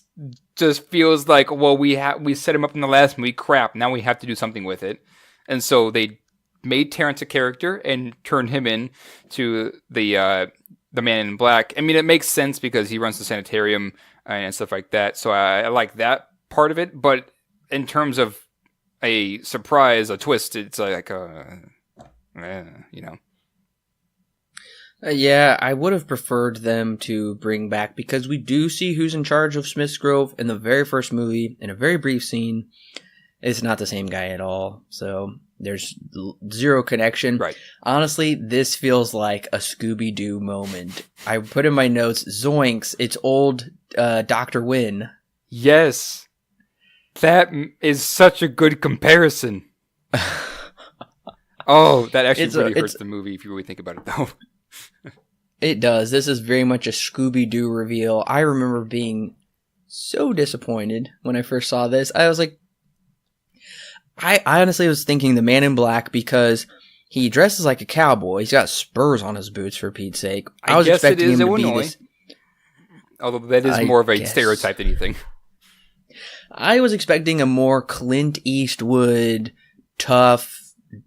just feels like, well, we set him up in the last movie. Crap, now we have to do something with it. And so they made Terrence a character and turned him in to the Man in Black. I mean, it makes sense because he runs the sanitarium and stuff like that. So I like that part of it. But in terms of a surprise, a twist, it's like, Yeah, I would have preferred them to bring back, because we do see who's in charge of Smith's Grove in the very first movie in a very brief scene. It's not the same guy at all, so there's zero connection. Right. Honestly, this feels like a Scooby-Doo moment. I put in my notes, zoinks, it's old Dr. Wynn. Yes. That is such a good comparison. Oh, that actually really hurts the movie if you really think about it, though. It does. This is very much a Scooby-Doo reveal. I remember being so disappointed when I first saw this. I was like, I honestly was thinking the Man in Black because he dresses like a cowboy. He's got spurs on his boots, for Pete's sake. I was guess expecting it is him Illinois. to be this. Although that is more of a stereotype than anything. I was expecting a more Clint Eastwood, tough,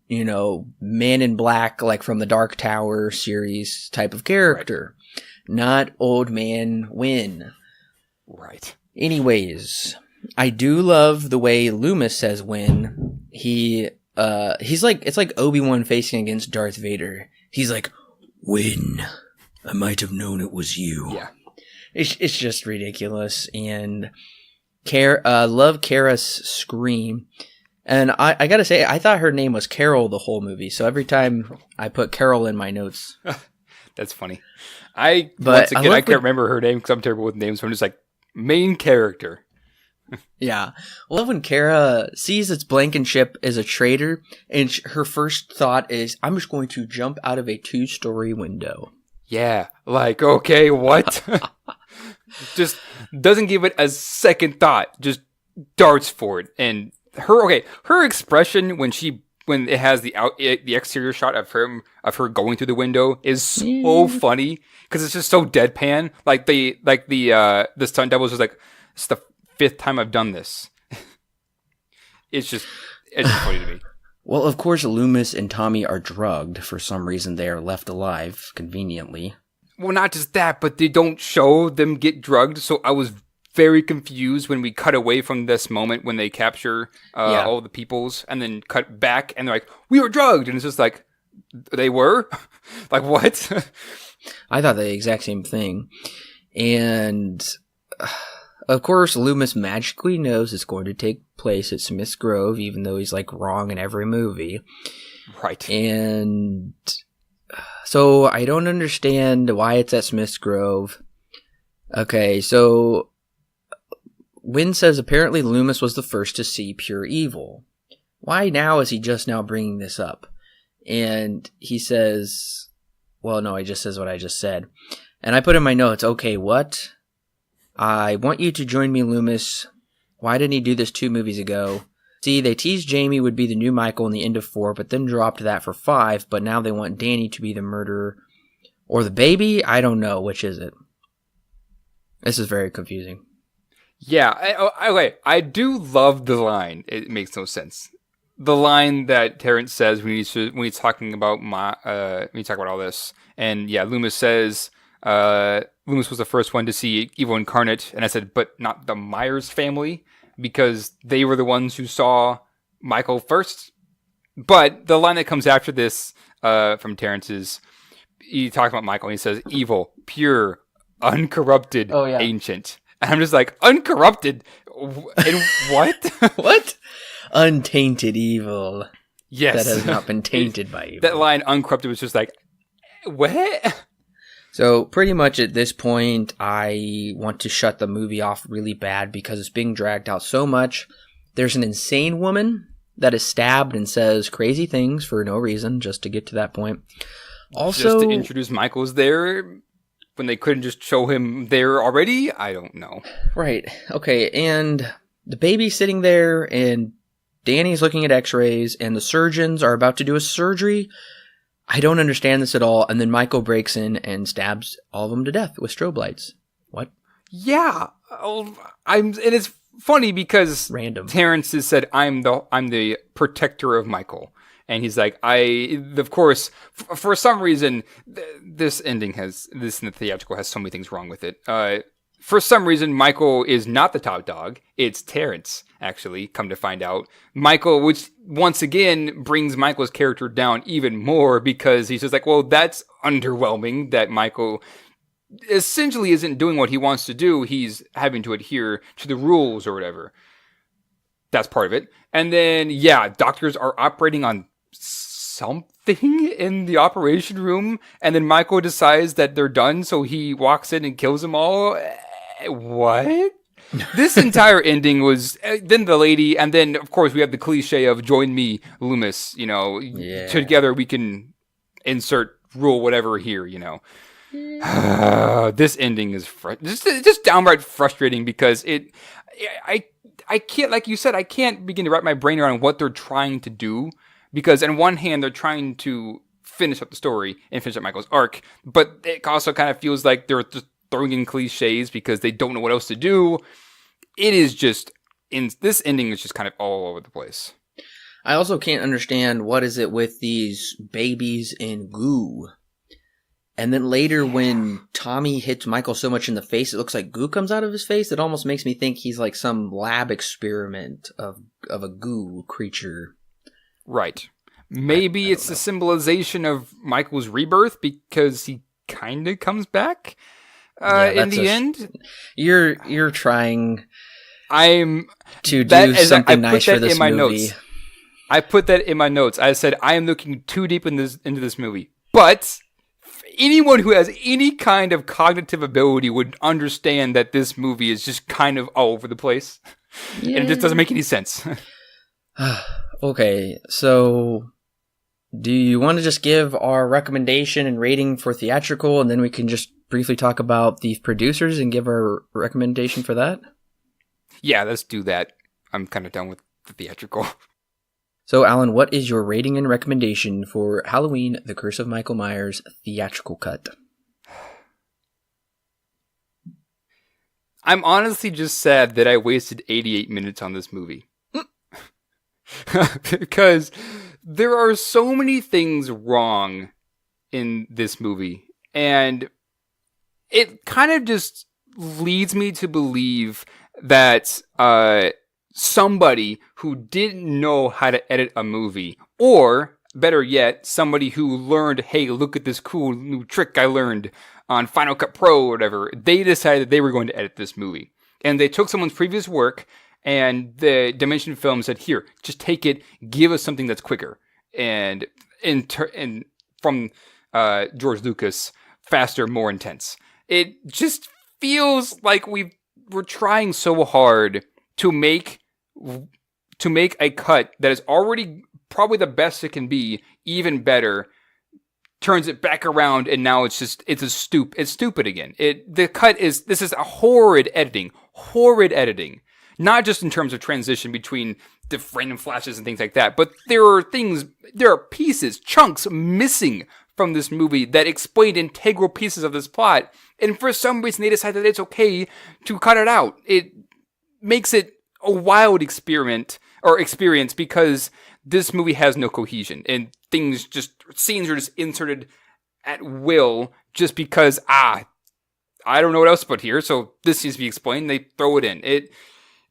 Man in Black, like from the Dark Tower series type of character. Right. Not Old Man Win. Right. Anyways, I do love the way Loomis says Win. He's like, it's like Obi-Wan facing against Darth Vader. He's like, Win. I might have known it was you. Yeah. It's just ridiculous. And love Kara's scream. And I gotta say, I thought her name was Carol the whole movie. So every time I put Carol in my notes. That's funny. I can't remember her name because I'm terrible with names. So I'm just like, main character. Yeah. I love when Kara sees that Blankenship is a traitor. And her first thought is, I'm just going to jump out of a 2-story window. Yeah. Like, okay, what? Just doesn't give it a second thought. Just darts for it. And her expression when it has the exterior shot of her going through the window is so funny because it's just so deadpan. Like the stunt double is just like, it's the 5th time I've done this. It's just funny to me. Well, of course, Loomis and Tommy are drugged. For some reason, they are left alive conveniently. Well, not just that, but they don't show them get drugged. So I was very confused when we cut away from this moment when they capture all the peoples and then cut back and they're like, we were drugged. And it's just like, they were? Like, what? I thought the exact same thing. And of course, Loomis magically knows it's going to take place at Smith's Grove, even though he's like wrong in every movie. Right. And so I don't understand why it's at Smith's Grove. Okay, so Wynn says apparently Loomis was the first to see pure evil. Why now is he just now bringing this up? And he says, well, no, he just says what I just said. And I put in my notes, okay, what? I want you to join me, Loomis. Why didn't he do this 2 movies ago? See, they teased Jamie would be the new Michael in the end of 4, but then dropped that for 5, but now they want Danny to be the murderer. Or the baby? I don't know. Which is it? This is very confusing. Yeah, I do love the line. It makes no sense. The line that Terrence says when he's talking about when you talk about all this, and yeah, Loomis says Loomis was the first one to see evil incarnate, and I said, but not the Myers family because they were the ones who saw Michael first. But the line that comes after this from Terrence is he talks about Michael and he says evil, pure, uncorrupted, ancient. And I'm just like, uncorrupted? And what? What? Untainted evil. Yes. That has not been tainted by evil. That line, uncorrupted, was just like, what? So pretty much at this point, I want to shut the movie off really bad because it's being dragged out so much. There's an insane woman that is stabbed and says crazy things for no reason, just to get to that point. Also, just to introduce Michael's there when they couldn't just show him there already? I don't know. Right. Okay, and the baby's sitting there, and Danny's looking at x-rays, and the surgeons are about to do a surgery. I don't understand this at all. And then Michael breaks in and stabs all of them to death with strobe lights. What? Yeah. And it's funny because random. Terrence has said, I'm the protector of Michael. And he's like, of course, for some reason, this in the theatrical has so many things wrong with it. For some reason, Michael is not the top dog. It's Terrence, actually, come to find out. Michael, which once again brings Michael's character down even more because he's just like, well, that's underwhelming that Michael essentially isn't doing what he wants to do. He's having to adhere to the rules or whatever. That's part of it. And then, yeah, doctors are operating on something in the operation room. And then Michael decides that they're done. So he walks in and kills them all. What? This entire ending was then the lady, and then of course we have the cliche of "Join me, Loomis." Yeah. Together we can insert rule whatever here. This ending is just downright frustrating because I can't, like you said, I can't begin to wrap my brain around what they're trying to do, because on one hand they're trying to finish up the story and finish up Michael's arc, but it also kind of feels like they're just throwing in cliches because they don't know what else to do. It is just, this ending is just kind of all over the place. I also can't understand what is it with these babies in goo. And then later when Tommy hits Michael so much in the face, it looks like goo comes out of his face. It almost makes me think he's like some lab experiment of a goo creature. Right. Maybe it's the symbolization of Michael's rebirth because he kind of comes back in the end. You're trying to do something nice for this movie. Notes. I put that in my notes. I said, I am looking too deep into this movie. But anyone who has any kind of cognitive ability would understand that this movie is just kind of all over the place. Yeah. And it just doesn't make any sense. Okay, so do you want to just give our recommendation and rating for theatrical, and then we can just briefly talk about the producers and give our recommendation for that? Yeah, let's do that. I'm kind of done with the theatrical. So, Alan, what is your rating and recommendation for Halloween, The Curse of Michael Myers theatrical cut? I'm honestly just sad that I wasted 88 minutes on this movie. Because there are so many things wrong in this movie. And it kind of just leads me to believe that somebody who didn't know how to edit a movie, or better yet, somebody who learned, hey, look at this cool new trick I learned on Final Cut Pro or whatever, they decided they were going to edit this movie. And they took someone's previous work, and the Dimension Film said, here, just take it, give us something that's quicker. And from George Lucas, faster, more intense. It just feels like we're trying so hard to make a cut that is already probably the best it can be, even better, turns it back around, and now it's stupid again. This is a horrid editing, not just in terms of transition between the random flashes and things like that, but there are pieces, chunks missing from this movie that explain integral pieces of this plot, and for some reason they decided that it's okay to cut it out. It makes it a wild experience because this movie has no cohesion, and scenes are just inserted at will just because, I don't know what else to put here, so this needs to be explained. They throw it in.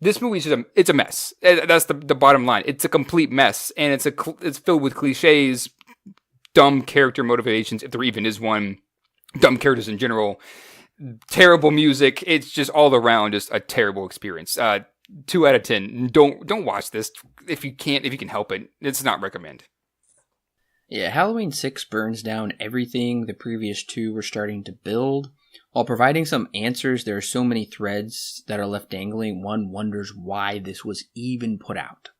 This movie is it's a mess. That's the bottom line. It's a complete mess, and it's filled with cliches, dumb character motivations, if there even is one, dumb characters in general, terrible music. It's just all around just a terrible experience. 2 out of 10. Don't watch this if you can help it. It's not recommend. Yeah, Halloween 6 burns down everything the previous 2 were starting to build. While providing some answers, there are so many threads that are left dangling. One wonders why this was even put out.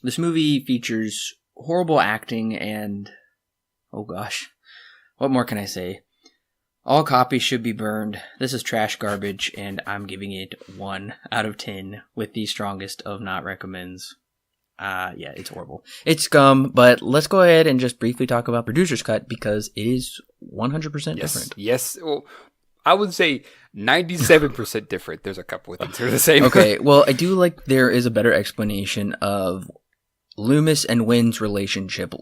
This movie features horrible acting and, oh gosh, what more can I say? All copies should be burned. This is trash garbage, and I'm giving it 1 out of 10 with the strongest of not recommends. Yeah, it's horrible. It's scum, but let's go ahead and just briefly talk about Producer's Cut because it is 100% different. Yes, well, I would say 97% different. There's a couple of things that are the same. Okay, well, I do like there is a better explanation of Loomis and Wynn's relationship.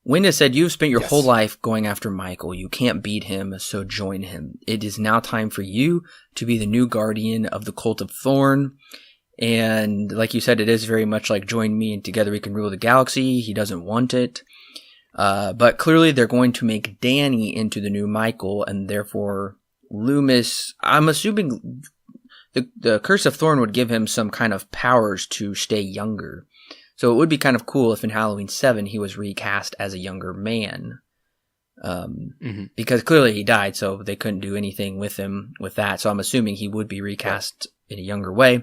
Wynn has said, you've spent your whole life going after Michael. You can't beat him, so join him. It is now time for you to be the new guardian of the cult of Thorn. And like you said, it is very much like join me and together we can rule the galaxy. He doesn't want it. But clearly they're going to make Danny into the new Michael, and therefore Loomis, I'm assuming the Curse of Thorn would give him some kind of powers to stay younger. So it would be kind of cool if in Halloween 7 he was recast as a younger man. Because clearly he died, so they couldn't do anything with him with that. So I'm assuming he would be recast in a younger way.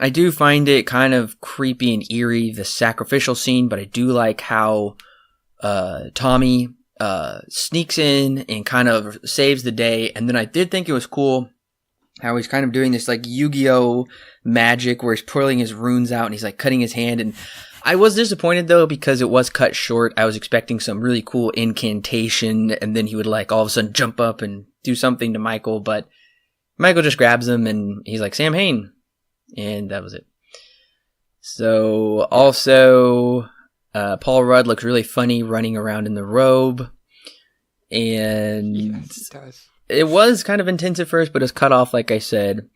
I do find it kind of creepy and eerie, the sacrificial scene, but I do like how Tommy sneaks in and kind of saves the day. And then I did think it was cool how he's kind of doing this like Yu-Gi-Oh magic where he's pulling his runes out and he's like cutting his hand. And I was disappointed though because it was cut short. I was expecting some really cool incantation and then he would like all of a sudden jump up and do something to Michael, but Michael just grabs him and he's like, Sam Hain. And that was it. So also Paul Rudd looks really funny running around in the robe. And yes, it does. It was kind of intense at first, but it's cut off, like I said.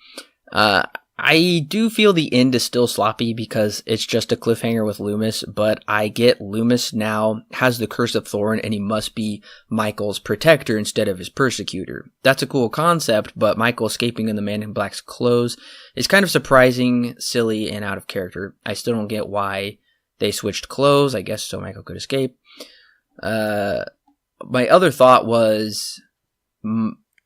I do feel the end is still sloppy because it's just a cliffhanger with Loomis, but I get Loomis now has the curse of Thorn and he must be Michael's protector instead of his persecutor. That's a cool concept, but Michael escaping in the Man in Black's clothes is kind of surprising, silly, and out of character. I still don't get why they switched clothes, I guess so Michael could escape. My other thought was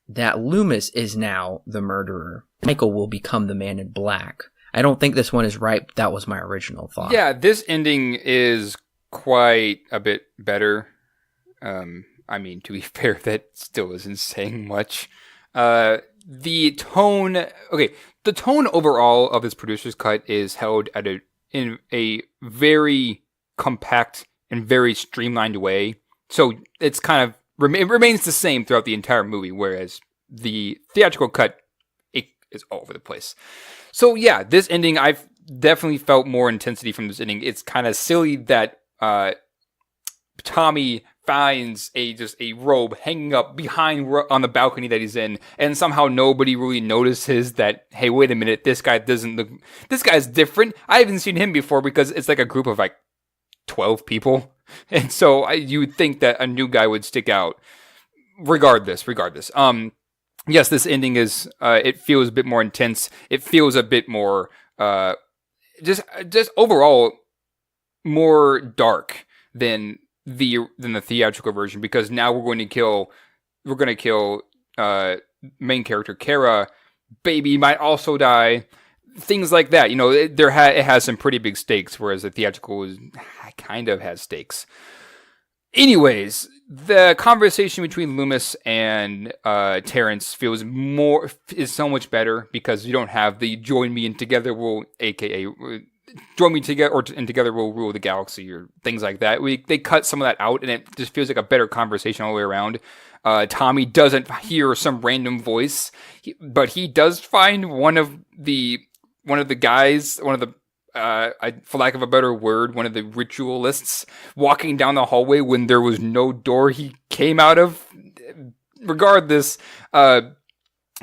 that Loomis is now the murderer. Michael will become the Man in Black. I don't think this one is right, but that was my original thought. Yeah, this ending is quite a bit better. I mean, to be fair, that still isn't saying much. The tone overall of this producer's cut is held in a very compact and very streamlined way. So it's kind of it remains the same throughout the entire movie, whereas the theatrical cut is all over the place. So yeah, this ending, I've definitely felt more intensity from this ending. It's kind of silly that Tommy finds a robe hanging up behind on the balcony that he's in, and somehow nobody really notices that, hey, wait a minute, this guy's different. I haven't seen him before, because it's like a group of like 12 people. And so you would think that a new guy would stick out. Regardless. Yes, this ending is, it feels a bit more intense. It feels a bit more, just overall more dark than the theatrical version, because now we're going to kill main character Kara. Baby might also die. Things like that, it has some pretty big stakes, whereas the theatrical kind of has stakes. Anyways, the conversation between Loomis and Terrence is so much better, because you don't have the join me and together we'll, aka join me together and together we'll rule the galaxy, or things like that. They cut some of that out, and it just feels like a better conversation all the way around. Tommy doesn't hear some random voice, but he does find one of the guys, for lack of a better word, one of the ritualists walking down the hallway when there was no door he came out of. Regardless,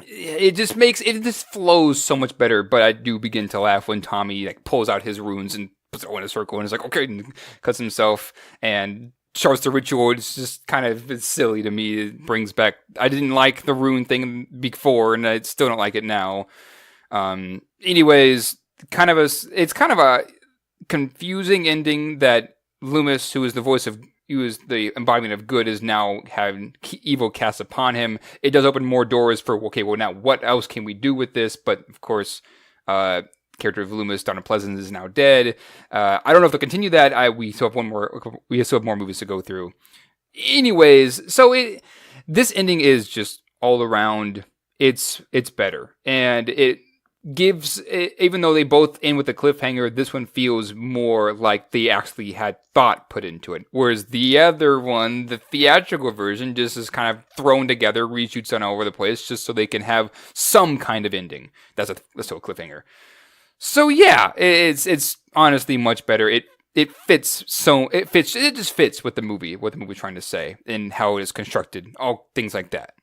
it just flows so much better. But I do begin to laugh when Tommy pulls out his runes and puts it all in a circle and is like, okay, and cuts himself and starts the ritual. It's just it's silly to me. It brings back, I didn't like the rune thing before, and I still don't like it now. Anyways, it's kind of a confusing ending that Loomis, who is the embodiment of good, is now having evil cast upon him. It does open more doors for, okay, well, now what else can we do with this? But of course, character of Loomis, Donna Pleasance, is now dead. I don't know if they'll continue that. We still have more movies to go through. Anyways, so this ending is just all around, it's better. And it gives, even though they both end with a cliffhanger, this one feels more like they actually had thought put into it. Whereas the other one, the theatrical version, just is kind of thrown together, reshoots on all over the place, just so they can have some kind of ending. That's a cliffhanger. So yeah, it's honestly much better. It just fits with the movie, what the movie's trying to say, and how it is constructed, all things like that.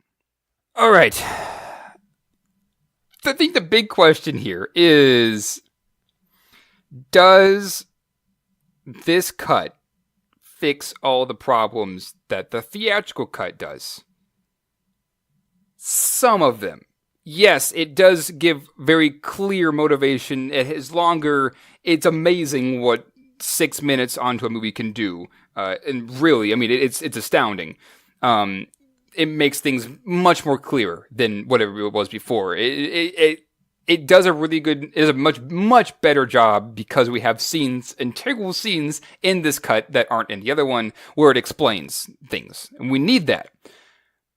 All right. I think the big question here is, does this cut fix all the problems that the theatrical cut does? Some of them. Yes, it does give very clear motivation. It is longer. It's amazing what 6 minutes onto a movie can do. And really, I mean, it's astounding. it makes things much more clear than whatever it was before. It does a really good, is a much better job because we have scenes, integral scenes in this cut that aren't in the other one where it explains things. And we need that.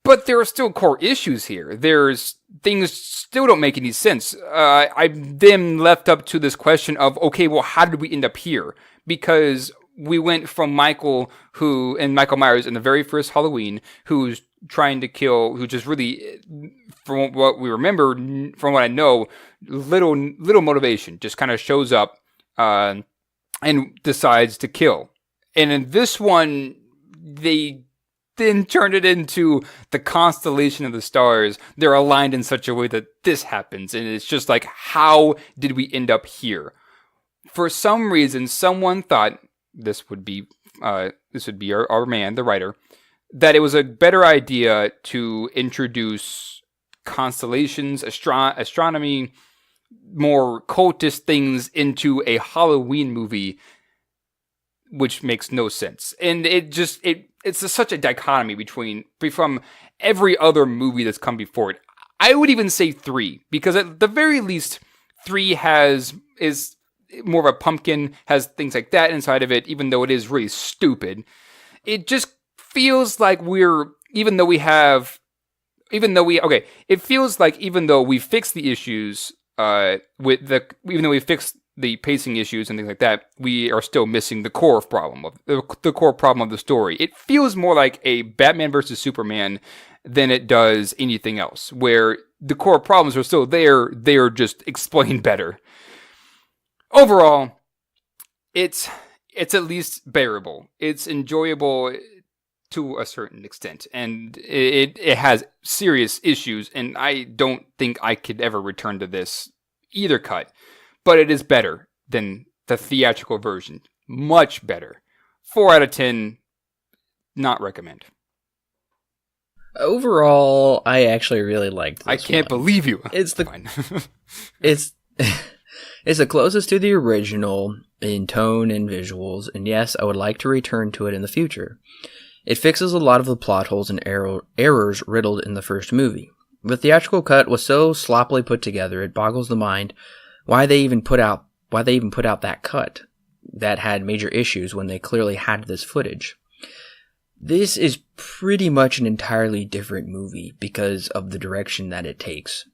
But there are still core issues here. There's things still don't make any sense. I'm then left up to this question of, okay, well, how did we end up here? Because we went from Michael Myers in the very first Halloween, who's trying to kill, who just really, from what we remember, from what I know, little motivation, just kind of shows up and decides to kill. And in this one, they then turned it into the constellation of the stars. They're aligned in such a way that this happens. And it's just like, how did we end up here? For some reason, someone thought this would be our man, the writer, that it was a better idea to introduce constellations, astronomy, more cultist things into a Halloween movie, which makes no sense. And it's such a dichotomy from every other movie that's come before it. I would even say 3, because at the very least, 3 is more of a pumpkin, has things like that inside of it, even though it is really stupid. It just feels like even though we fixed the issues, even though we fixed the pacing issues and things like that, we are still missing the core problem of the story. It feels more like a Batman versus Superman than it does anything else, where the core problems are still there. They are just explained better. Overall, it's at least bearable. It's enjoyable to a certain extent, and it has serious issues, and I don't think I could ever return to this either cut, but it is better than the theatrical version. Much better. 4 out of 10, not recommend. Overall, I actually really liked this I can't believe you. It's it's the closest to the original in tone and visuals, and yes, I would like to return to it in the future. It fixes a lot of the plot holes and errors riddled in the first movie. The theatrical cut was so sloppily put together, it boggles the mind why they even put out that cut that had major issues when they clearly had this footage. This is pretty much an entirely different movie because of the direction that it takes.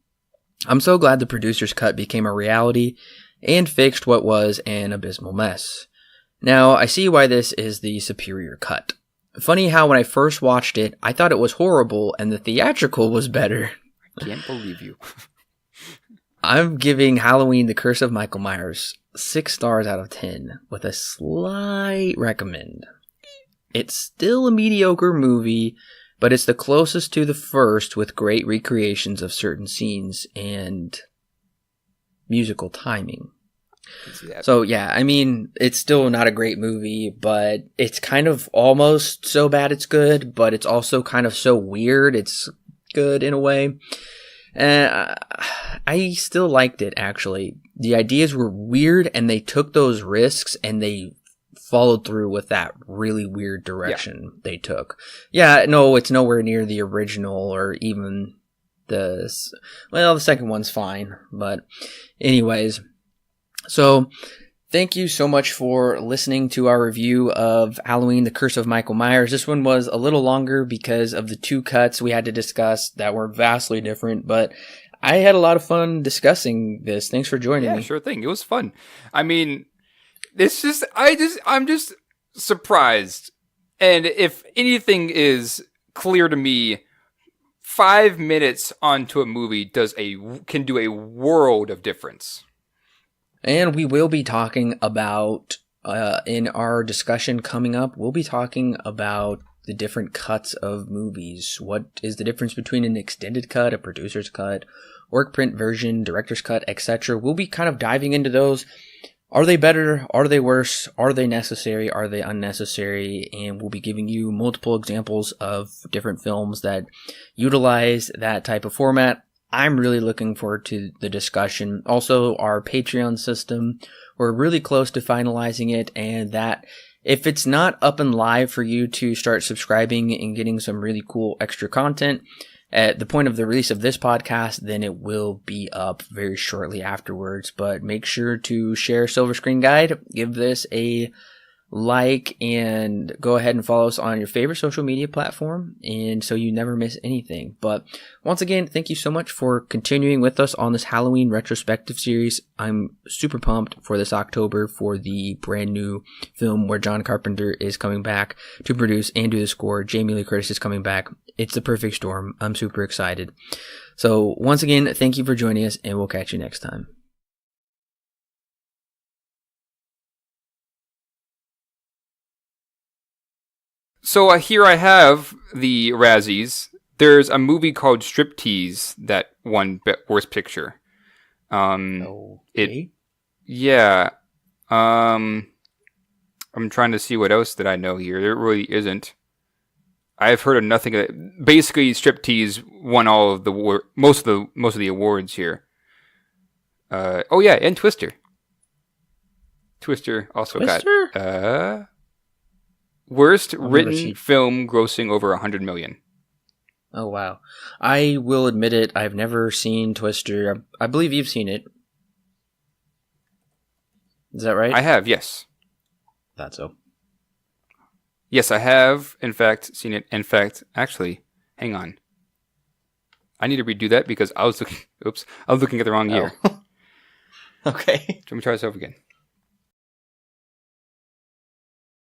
I'm so glad the producer's cut became a reality and fixed what was an abysmal mess. Now, I see why this is the superior cut. Funny how when I first watched it, I thought it was horrible and the theatrical was better. I can't believe you. I'm giving Halloween the Curse of Michael Myers 6 stars out of 10 with a slight recommend. It's still a mediocre movie, but it's the closest to the first with great recreations of certain scenes and musical timing. So yeah, I mean, it's still not a great movie, but it's kind of almost so bad it's good, but it's also kind of so weird it's good in a way. I still liked it, actually. The ideas were weird, and they took those risks, and they followed through with that really weird direction they took. Yeah, no, it's nowhere near the original or even the second one's fine, but anyways. So, thank you so much for listening to our review of Halloween, The Curse of Michael Myers. This one was a little longer because of the 2 cuts we had to discuss that were vastly different, but I had a lot of fun discussing this. Thanks for joining me. Yeah, sure thing. It was fun. I mean, I'm just surprised. And if anything is clear to me, 5 minutes onto a movie can do a world of difference. And we will be talking about, in our discussion coming up, we'll be talking about the different cuts of movies. What is the difference between an extended cut, a producer's cut, work print version, director's cut, etc. We'll be kind of diving into those. Are they better? Are they worse? Are they necessary? Are they unnecessary? And we'll be giving you multiple examples of different films that utilize that type of format. I'm really looking forward to the discussion. Also, our Patreon system, we're really close to finalizing it, and that If it's not up and live for you to start subscribing and getting some really cool extra content at the point of the release of this podcast, then it will be up very shortly afterwards. But make sure to share Silver Screen Guide, give this a like, and go ahead and follow us on your favorite social media platform, and so you never miss anything. But once again, thank you so much for continuing with us on this Halloween retrospective series. I'm super pumped for this October for the brand new film where John Carpenter is coming back to produce and do the score. Jamie Lee Curtis is coming back. It's the perfect storm. I'm super excited. So once again, thank you for joining us, and we'll catch you next time. So here I have the Razzies. There's a movie called Striptease that won Worst Picture. Okay. Yeah. I'm trying to see what else that I know here. There really isn't. I've heard of nothing. Basically, Striptease won all of the most of the awards here. Oh yeah, and Twister. Twister also got worst written film grossing over $100 million. Oh wow! I will admit it. I've never seen Twister. I believe you've seen it. Is that right? I have, yes. Thought so. Yes, I have, in fact, seen it. In fact, actually, hang on. I need to redo that because I was looking. Oops, I was looking at the wrong year. Okay. Let me try this over again.